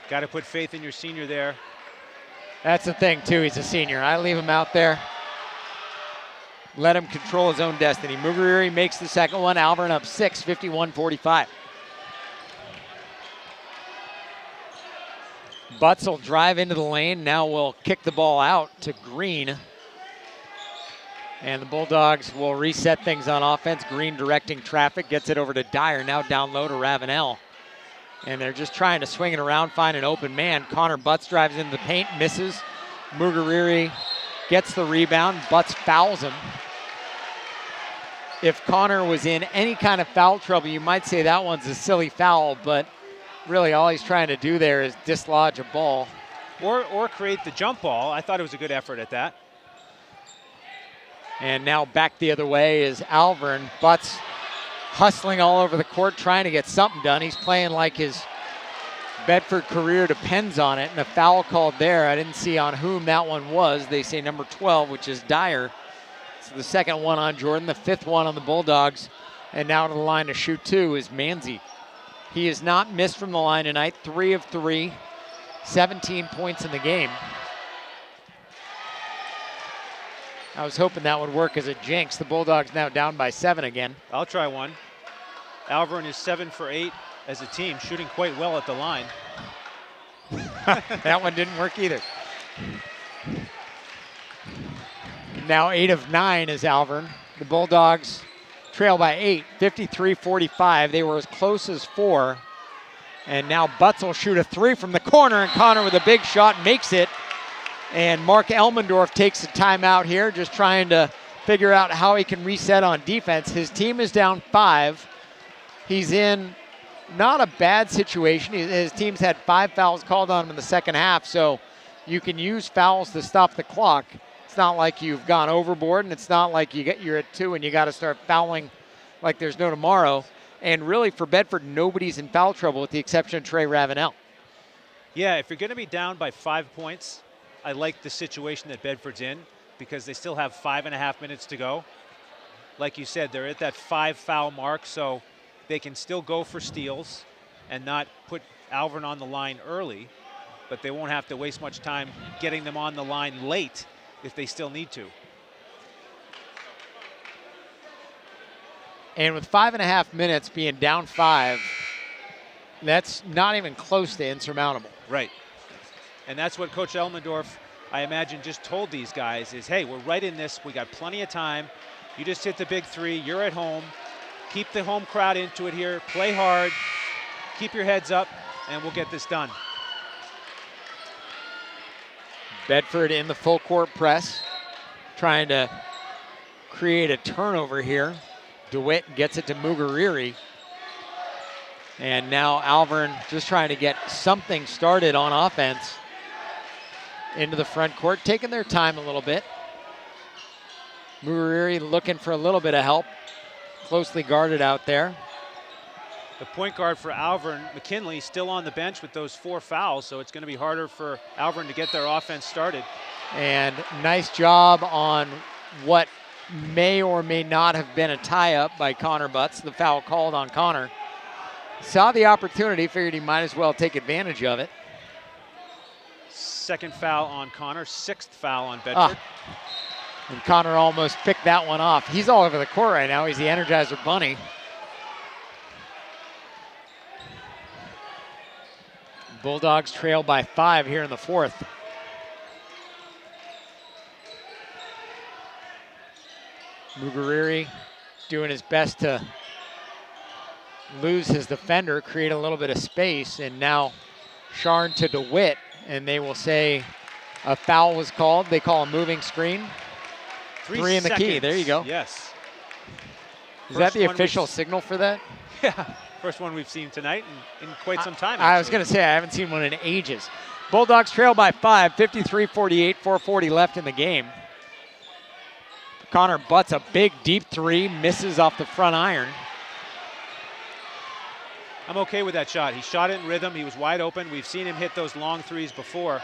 Speaker 2: Got to put faith in your senior there.
Speaker 1: That's the thing, too. He's a senior. I leave him out there. Let him control his own destiny. Mugariri makes the second one. Alvirne up 6, 51-45. Butts will drive into the lane. Now will kick the ball out to Green. And the Bulldogs will reset things on offense. Green directing traffic, gets it over to Dyer. Now down low to Ravenel. And they're just trying to swing it around, find an open man. Connor Butts drives into the paint, misses. Mugariri gets the rebound. Butts fouls him. If Connor was in any kind of foul trouble, you might say that one's a silly foul, but really all he's trying to do there is dislodge a ball.
Speaker 2: Or create the jump ball. I thought it was a good effort at that.
Speaker 1: And now back the other way is Alvirne. Butts hustling all over the court, trying to get something done. He's playing like his Bedford career depends on it, and a foul called there. I didn't see on whom that one was. They say number 12, which is Dyer. So the second one on Jordan, the 5th one on the Bulldogs. And now to the line to shoot 2 is Manzi. He has not missed from the line tonight, 3 of 3, 17 points in the game. I was hoping that would work as a jinx. The Bulldogs now down by 7 again.
Speaker 2: I'll try one. Alvirne is 7 for 8 as a team, shooting quite well at the line.
Speaker 1: That one didn't work either. Now 8 of 9 is Alvirne. The Bulldogs trail by 8, 53-45. They were as close as 4. And now Butts will shoot a 3 from the corner, and Connor with a big shot makes it. And Mark Elmendorf takes a timeout here, just trying to figure out how he can reset on defense. His team is down 5. He's in not a bad situation. His team's had 5 fouls called on him in the second half, so you can use fouls to stop the clock. It's not like you've gone overboard, and it's not like you're at 2 and you got to start fouling like there's no tomorrow. And really for Bedford, nobody's in foul trouble with the exception of Trey Ravenel.
Speaker 2: Yeah, if you're going to be down by 5 points, I like the situation that Bedford's in because they still have 5.5 minutes to go. Like you said, they're at that 5 foul mark, so they can still go for steals and not put Alvirne on the line early, but they won't have to waste much time getting them on the line late if they still need to.
Speaker 1: And with 5.5 minutes being down 5, that's not even close to insurmountable.
Speaker 2: Right. And that's what Coach Elmendorf, I imagine, just told these guys is, hey, we're right in this. We got plenty of time. You just hit the big 3. You're at home. Keep the home crowd into it here. Play hard. Keep your heads up, and we'll get this done.
Speaker 1: Bedford in the full court press, trying to create a turnover here. DeWitt gets it to Mugariri. And now Alvirne just trying to get something started on offense into the front court, taking their time a little bit. Mugariri looking for a little bit of help. Closely guarded out there.
Speaker 2: The point guard for Alvirne, McKinley, still on the bench with those 4 fouls, so it's going to be harder for Alvirne to get their offense started.
Speaker 1: And nice job on what may or may not have been a tie-up by Connor Butts. The foul called on Connor. Saw the opportunity, figured he might as well take advantage of it.
Speaker 2: Second foul on Connor, 6th foul on Bedford.
Speaker 1: And Connor almost picked that one off. He's all over the court right now. He's the Energizer Bunny. Bulldogs trail by 5 here in the 4th. Mugariri doing his best to lose his defender, create a little bit of space, and now Sharn to DeWitt, and they will say a foul was called. They call a moving screen. 3 in the key. There you go.
Speaker 2: Yes.
Speaker 1: Is that the official signal for that?
Speaker 2: Yeah, first one we've seen tonight in quite some time.
Speaker 1: I was going to say, I haven't seen one in ages. Bulldogs trail by 5, 53-48, 4:40 left in the game. Connor butts a big deep three, misses off the front iron.
Speaker 2: I'm okay with that shot. He shot it in rhythm. He was wide open. We've seen him hit those long threes before.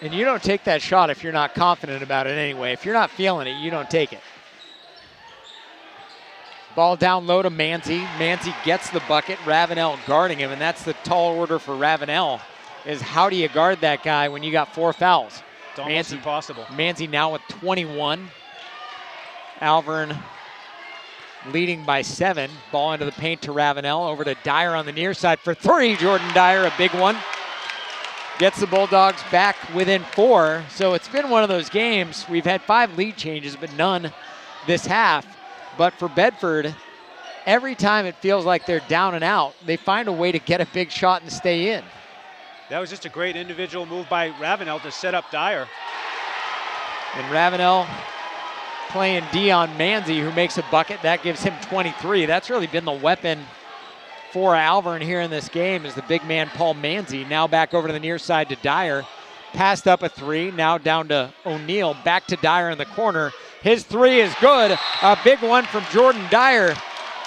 Speaker 1: And you don't take that shot if you're not confident about it anyway. If you're not feeling it, you don't take it. Ball down low to Manzi. Manzi gets the bucket. Ravenel guarding him, and that's the tall order for Ravenel, is how do you guard that guy when you got 4 fowls?
Speaker 2: It's almost impossible.
Speaker 1: Manzi now with 21. Alvirne leading by 7. Ball into the paint to Ravenel. Over to Dyer on the near side for 3. Jordan Dyer, a big one. Gets the Bulldogs back within 4. So it's been one of those games. We've had 5 lead changes, but none this half. But for Bedford, every time it feels like they're down and out, they find a way to get a big shot and stay in.
Speaker 2: That was just a great individual move by Ravenel to set up Dyer.
Speaker 1: And Ravenel playing D on Manzi, who makes a bucket. That gives him 23. That's really been the weapon for Alvirne here in this game, is the big man Paul Manzi. Now back over to the near side to Dyer. Passed up a 3, now down to O'Neal. Back to Dyer in the corner. His 3 is good. A big one from Jordan Dyer.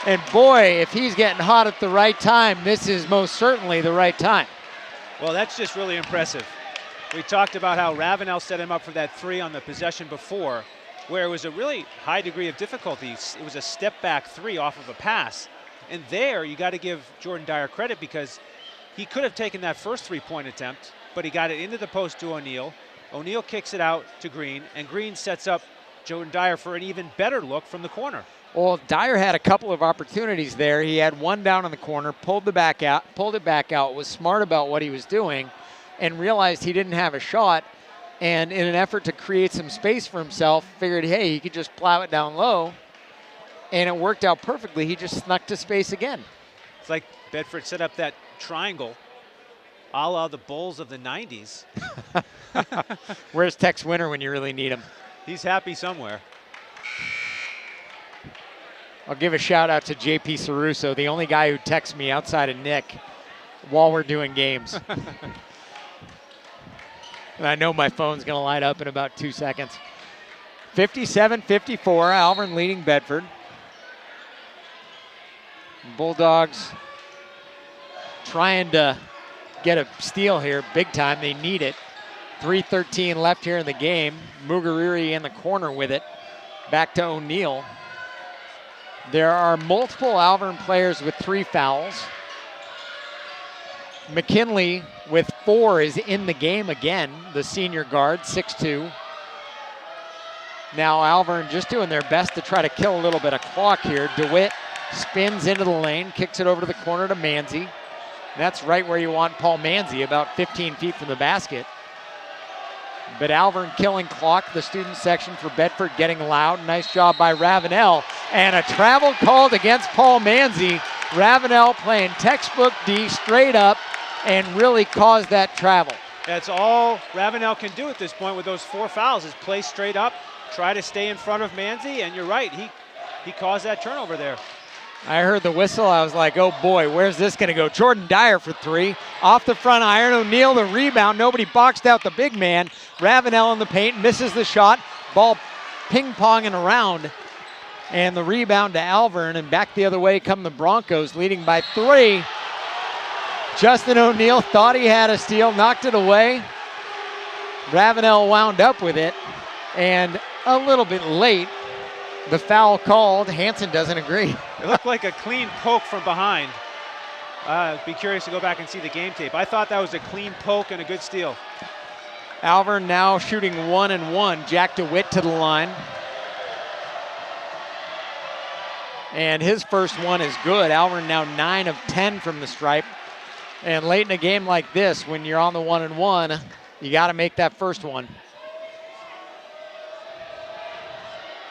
Speaker 1: And boy, if he's getting hot at the right time, this is most certainly the right time.
Speaker 2: Well, that's just really impressive. We talked about how Ravenel set him up for that 3 on the possession before, where it was a really high degree of difficulty. It was a step back 3 off of a pass. And there, you got to give Jordan Dyer credit, because he could have taken that first 3-point attempt, but he got it into the post to O'Neal. O'Neal kicks it out to Green, and Green sets up Jordan Dyer for an even better look from the corner.
Speaker 1: Well, Dyer had a couple of opportunities there. He had one down in the corner, pulled it back out, was smart about what he was doing, and realized he didn't have a shot. And in an effort to create some space for himself, figured, hey, he could just plow it down low. And it worked out perfectly. He just snuck to space again.
Speaker 2: It's like Bedford set up that triangle a la the Bulls of the 90s.
Speaker 1: Where's Tex Winter when you really need him?
Speaker 2: He's happy somewhere.
Speaker 1: I'll give a shout out to JP Caruso, the only guy who texts me outside of Nick while we're doing games. And I know my phone's going to light up in about 2 seconds. 57-54, Alvirne leading Bedford. Bulldogs trying to get a steal here big time. They need it. 3:13 left here in the game. Mugariri in the corner with it. Back to O'Neal. There are multiple Alvirne players with 3 fouls. McKinley with 4 is in the game again, the senior guard, 6'2". Now Alvirne just doing their best to try to kill a little bit of clock here. DeWitt spins into the lane, kicks it over to the corner to Manzi. That's right where you want Paul Manzi, about 15 feet from the basket. But Alvirne killing clock, the student section for Bedford getting loud. Nice job by Ravenel. And a travel called against Paul Manzi. Ravenel playing textbook D straight up and really caused that travel.
Speaker 2: That's all Ravenel can do at this point with those 4 fouls, is play straight up, try to stay in front of Manzi, and you're right, he caused that turnover there.
Speaker 1: I heard the whistle. I was like, oh boy, where's this going to go? Jordan Dyer for 3. Off the front iron. O'Neal the rebound. Nobody boxed out the big man. Ravenel in the paint. Misses the shot. Ball ping-ponging around. And the rebound to Alvirne. And back the other way come the Broncos, leading by 3. Justin O'Neal thought he had a steal. Knocked it away. Ravenel wound up with it. And a little bit late, the foul called. Hansen doesn't agree.
Speaker 2: It looked like a clean poke from behind. Be curious to go back and see the game tape. I thought that was a clean poke and a good steal.
Speaker 1: Alvirne now shooting 1-1. Jack DeWitt to the line. And his first one is good. Alvirne now 9 of 10 from the stripe. And late in a game like this, when you're on the 1-1, you got to make that first one.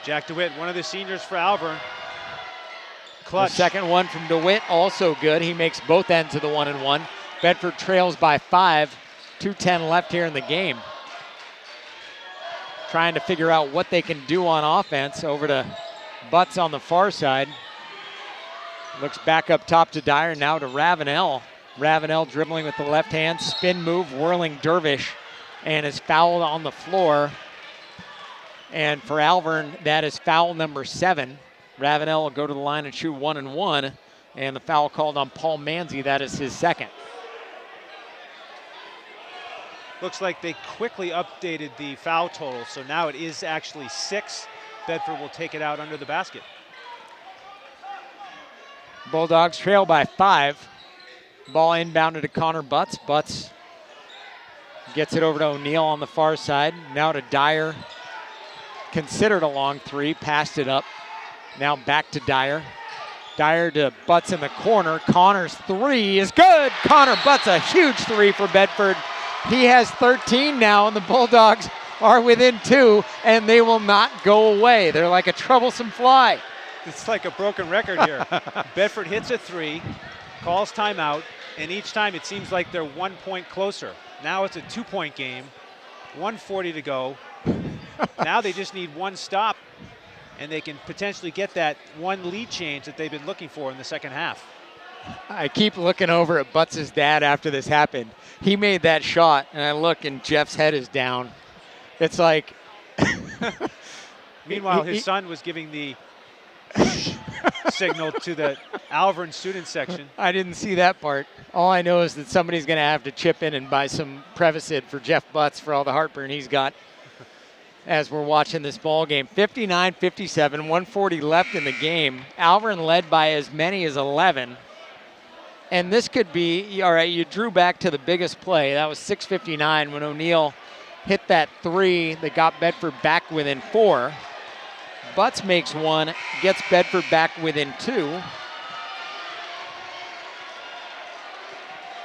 Speaker 2: Jack DeWitt, one of the seniors for Alvirne. Clutch.
Speaker 1: The second one from DeWitt, also good. He makes both ends of the 1-1. Bedford trails by 5. 2:10 left here in the game. Trying to figure out what they can do on offense. Over to Butts on the far side. Looks back up top to Dyer, now to Ravenel. Ravenel dribbling with the left hand, spin move, whirling dervish, and is fouled on the floor. And for Alvirne, that is foul number 7. Ravenel will go to the line and shoot 1-1, and the foul called on Paul Manzi, that is his second.
Speaker 2: Looks like they quickly updated the foul total, so now it is actually 6. Bedford will take it out under the basket.
Speaker 1: Bulldogs trail by 5. Ball inbounded to Connor Butts. Butts gets it over to O'Neal on the far side. Now to Dyer. Considered a long 3, passed it up. Now back to Dyer. Dyer to Butts in the corner. Connor's 3 is good. Connor Butts, a huge 3 for Bedford. He has 13 now, and the Bulldogs are within 2, and they will not go away. They're like a troublesome fly.
Speaker 2: It's like a broken record here. Bedford hits a 3, calls timeout, and each time it seems like they're 1 point closer. Now it's a 2-point game, 1:40 to go. Now they just need 1 stop, and they can potentially get that 1 lead change that they've been looking for in the second half.
Speaker 1: I keep looking over at Butts' dad after this happened. He made that shot, and I look, and Jeff's head is down. It's like...
Speaker 2: Meanwhile, his son was giving the signal to the Alvirne student section.
Speaker 1: I didn't see that part. All I know is that somebody's going to have to chip in and buy some Prevacid for Jeff Butts for all the heartburn he's got as we're watching this ball game. 59-57, 140 left in the game. Alvirne led by as many as 11. And this could be, all right, you drew back to the biggest play. That was 6:59 when O'Neal hit that 3 that got Bedford back within 4. Butts makes 1, gets Bedford back within 2.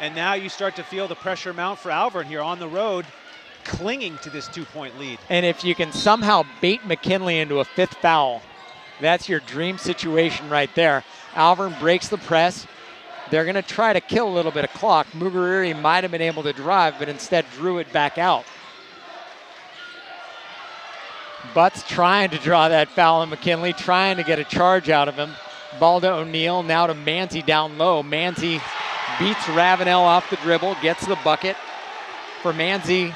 Speaker 2: And now you start to feel the pressure mount for Alvirne here on the road, clinging to this 2-point lead.
Speaker 1: And if you can somehow bait McKinley into a 5th foul, that's your dream situation right there. Alvirne breaks the press. They're going to try to kill a little bit of clock. Mugariri might have been able to drive, but instead drew it back out. Butts trying to draw that foul on McKinley, trying to get a charge out of him. Ball to O'Neal, now to Manzi down low. Manzi beats Ravenel off the dribble, gets the bucket. For Manzi,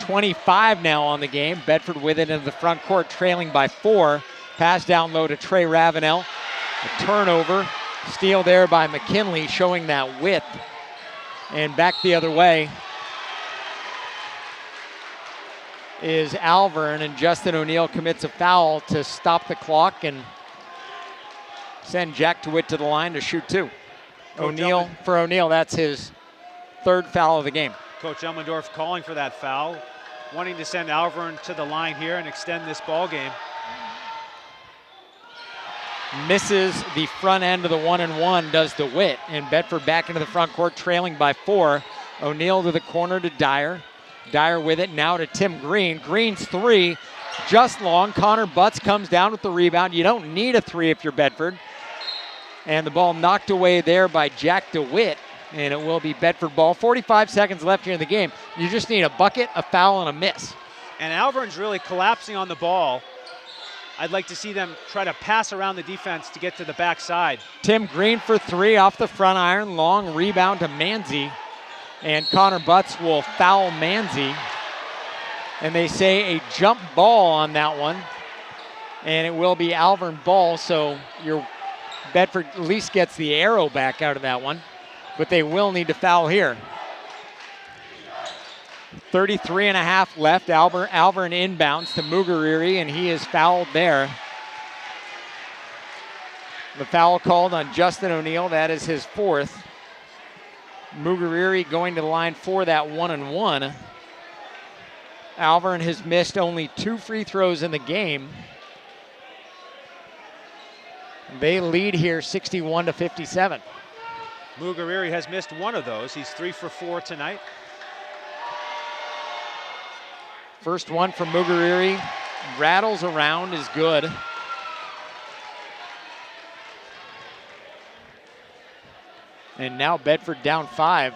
Speaker 1: 25 now on the game. Bedford with it into the front court, trailing by 4. Pass down low to Trey Ravenel. A turnover, steal there by McKinley, showing that width. And back the other way is Alvirne, and Justin O'Neal commits a foul to stop the clock and send Jack DeWitt to the line to shoot 2. O'Neal, for O'Neal, that's his 3rd foul of the game.
Speaker 2: Coach Elmendorf calling for that foul, wanting to send Alvirne to the line here and extend this ball game.
Speaker 1: Misses the front end of the 1-and-1, does DeWitt, and Bedford back into the front court, trailing by 4. O'Neal to the corner to Dyer. Dyer with it now to Tim Green. Green's 3, just long. Connor Butts comes down with the rebound. You don't need a 3 if you're Bedford. And the ball knocked away there by Jack DeWitt, and it will be Bedford ball. 45 seconds left here in the game. You just need a bucket, a foul, and a miss.
Speaker 2: And Alvirne's really collapsing on the ball. I'd like to see them try to pass around the defense to get to the backside.
Speaker 1: Tim Green for 3 off the front iron. Long rebound to Manzi. And Connor Butts will foul Manzi. And they say a jump ball on that one. And it will be Alvirne ball, so your Bedford at least gets the arrow back out of that one. But they will need to foul here. 33.5 left. Alvirne inbounds to Mugariri, and he is fouled there. The foul called on Justin O'Neal. That is his 4th. Mugariri going to the line for that 1-and-1. Alvirne has missed only 2 free throws in the game. They lead here 61-57.
Speaker 2: Mugariri has missed 1 of those. He's 3 for 4 tonight.
Speaker 1: First one from Mugariri. Rattles around, is good. And now Bedford down 5.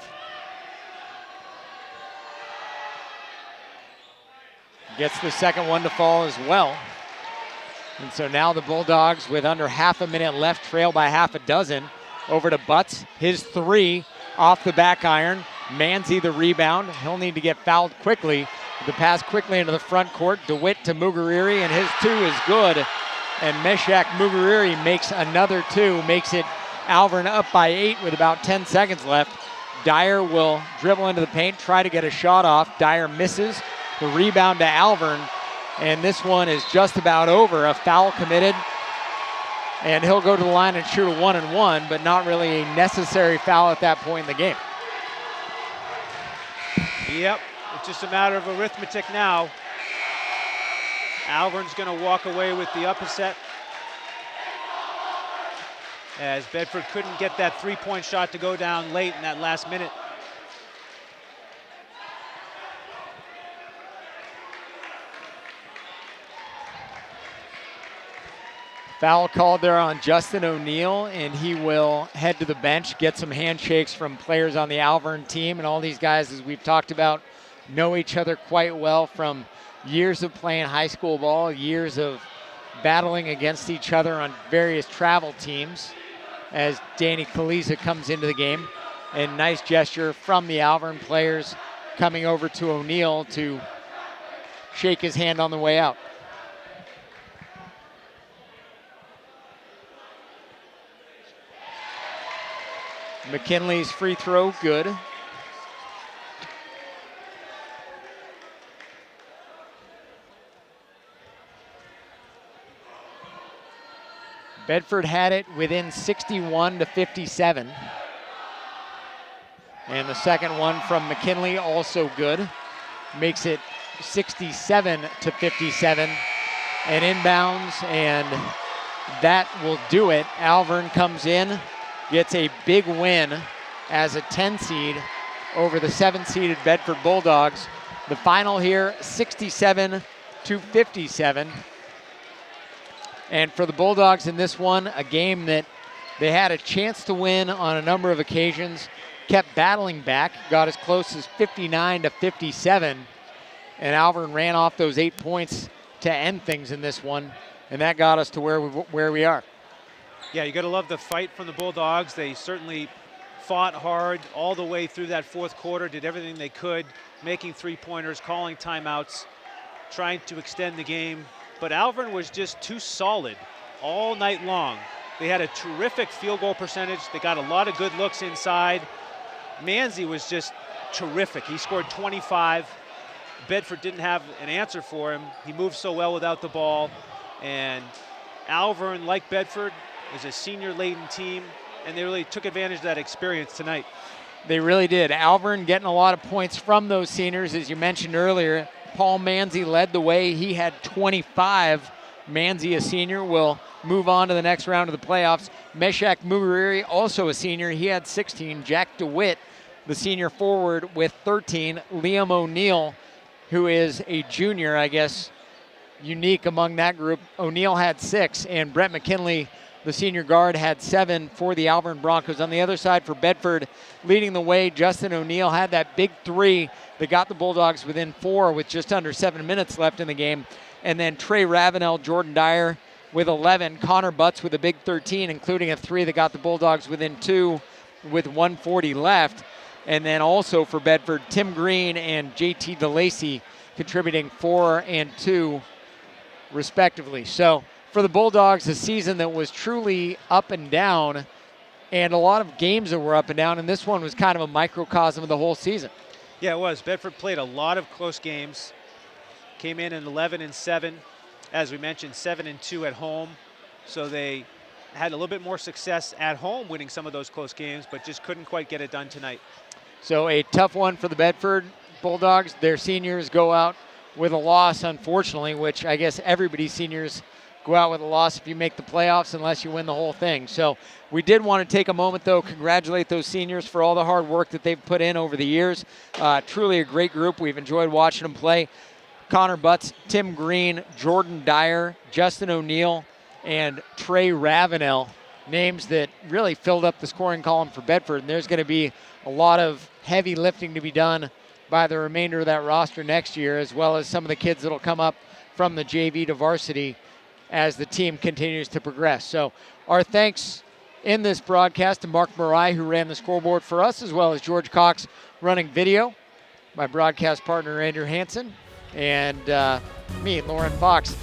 Speaker 1: Gets the second one to fall as well. And so now the Bulldogs, with under half a minute left, trail by half a dozen. Over to Butts, his three off the back iron. Manzi the rebound. He'll need to get fouled quickly. The pass quickly into the front court. DeWitt to Mugariri, and his two is good. And Meshach Mugariri makes another two, makes it Alvirne up by 8 with about 10 seconds left. Dyer will dribble into the paint, try to get a shot off. Dyer misses. The rebound to Alvirne, and this one is just about over. A foul committed, and he'll go to the line and shoot a 1-and-1, but not really a necessary foul at that point in the game.
Speaker 2: Yep, it's just a matter of arithmetic now. Alvirne's going to walk away with the upset, as Bedford couldn't get that three-point shot to go down late in that last minute.
Speaker 1: Foul called there on Justin O'Neill, and he will head to the bench, get some handshakes from players on the Alvirne team. And all these guys, as we've talked about, know each other quite well from years of playing high school ball, years of battling against each other on various travel teams, as Danny Kaliza comes into the game. And nice gesture from the Alvirne players coming over to O'Neill to shake his hand on the way out. McKinley's free throw, good. Bedford had it within 61-57. And the second one from McKinley, also good. Makes it 67-57. And inbounds, and that will do it. Alvirne comes in, gets a big win as a 10 seed over the 7-seeded Bedford Bulldogs. The final here, 67-57. And for the Bulldogs in this one, a game that they had a chance to win on a number of occasions, kept battling back, got as close as 59-57, and Alvirne ran off those 8 points to end things in this one, and that got us to where we are.
Speaker 2: Yeah, you got to love the fight from the Bulldogs. They certainly fought hard all the way through that fourth quarter, did everything they could, making three-pointers, calling timeouts, trying to extend the game. But Alvirne was just too solid all night long. They had a terrific field goal percentage. They got a lot of good looks inside. Manzi was just terrific. He scored 25. Bedford didn't have an answer for him. He moved so well without the ball. And Alvirne, like Bedford, is a senior-laden team, and they really took advantage of that experience tonight.
Speaker 1: They really did. Alvirne getting a lot of points from those seniors, as you mentioned earlier. Paul Manzi led the way. He had 25. Manzi, a senior, will move on to the next round of the playoffs. Meshach Mugariri, also a senior. He had 16. Jack DeWitt, the senior forward, with 13. Liam O'Neill, who is a junior, I guess, unique among that group. O'Neill had 6, and Brett McKinley, the senior guard, had 7 for the Alvirne Broncos. On the other side for Bedford, leading the way, Justin O'Neill had that big 3 that got the Bulldogs within 4 with just under 7 minutes left in the game. And then Trey Ravenel, Jordan Dyer with 11, Connor Butts with a big 13, including a 3 that got the Bulldogs within 2 with 1:40 left. And then also for Bedford, Tim Green and JT DeLacy contributing 4 and 2 respectively. So for the Bulldogs, a season that was truly up and down, and a lot of games that were up and down, and this one was kind of a microcosm of the whole season.
Speaker 2: Yeah, it was. Bedford played a lot of close games. Came in 11-7, as we mentioned, 7-2 at home. So they had a little bit more success at home winning some of those close games, but just couldn't quite get it done tonight.
Speaker 1: So a tough one for the Bedford Bulldogs. Their seniors go out with a loss, unfortunately, which I guess everybody's seniors go out with a loss if you make the playoffs unless you win the whole thing. So we did want to take a moment, though, congratulate those seniors for all the hard work that they've put in over the years. Truly a great group. We've enjoyed watching them play. Connor Butts, Tim Green, Jordan Dyer, Justin O'Neill, and Trey Ravenel, names that really filled up the scoring column for Bedford. And there's going to be a lot of heavy lifting to be done by the remainder of that roster next year, as well as some of the kids that will come up from the JV to varsity as the team continues to progress. So our thanks in this broadcast to Mark Marai, who ran the scoreboard for us, as well as George Cox running video, my broadcast partner Andrew Hansen, and me, Lauren Fox.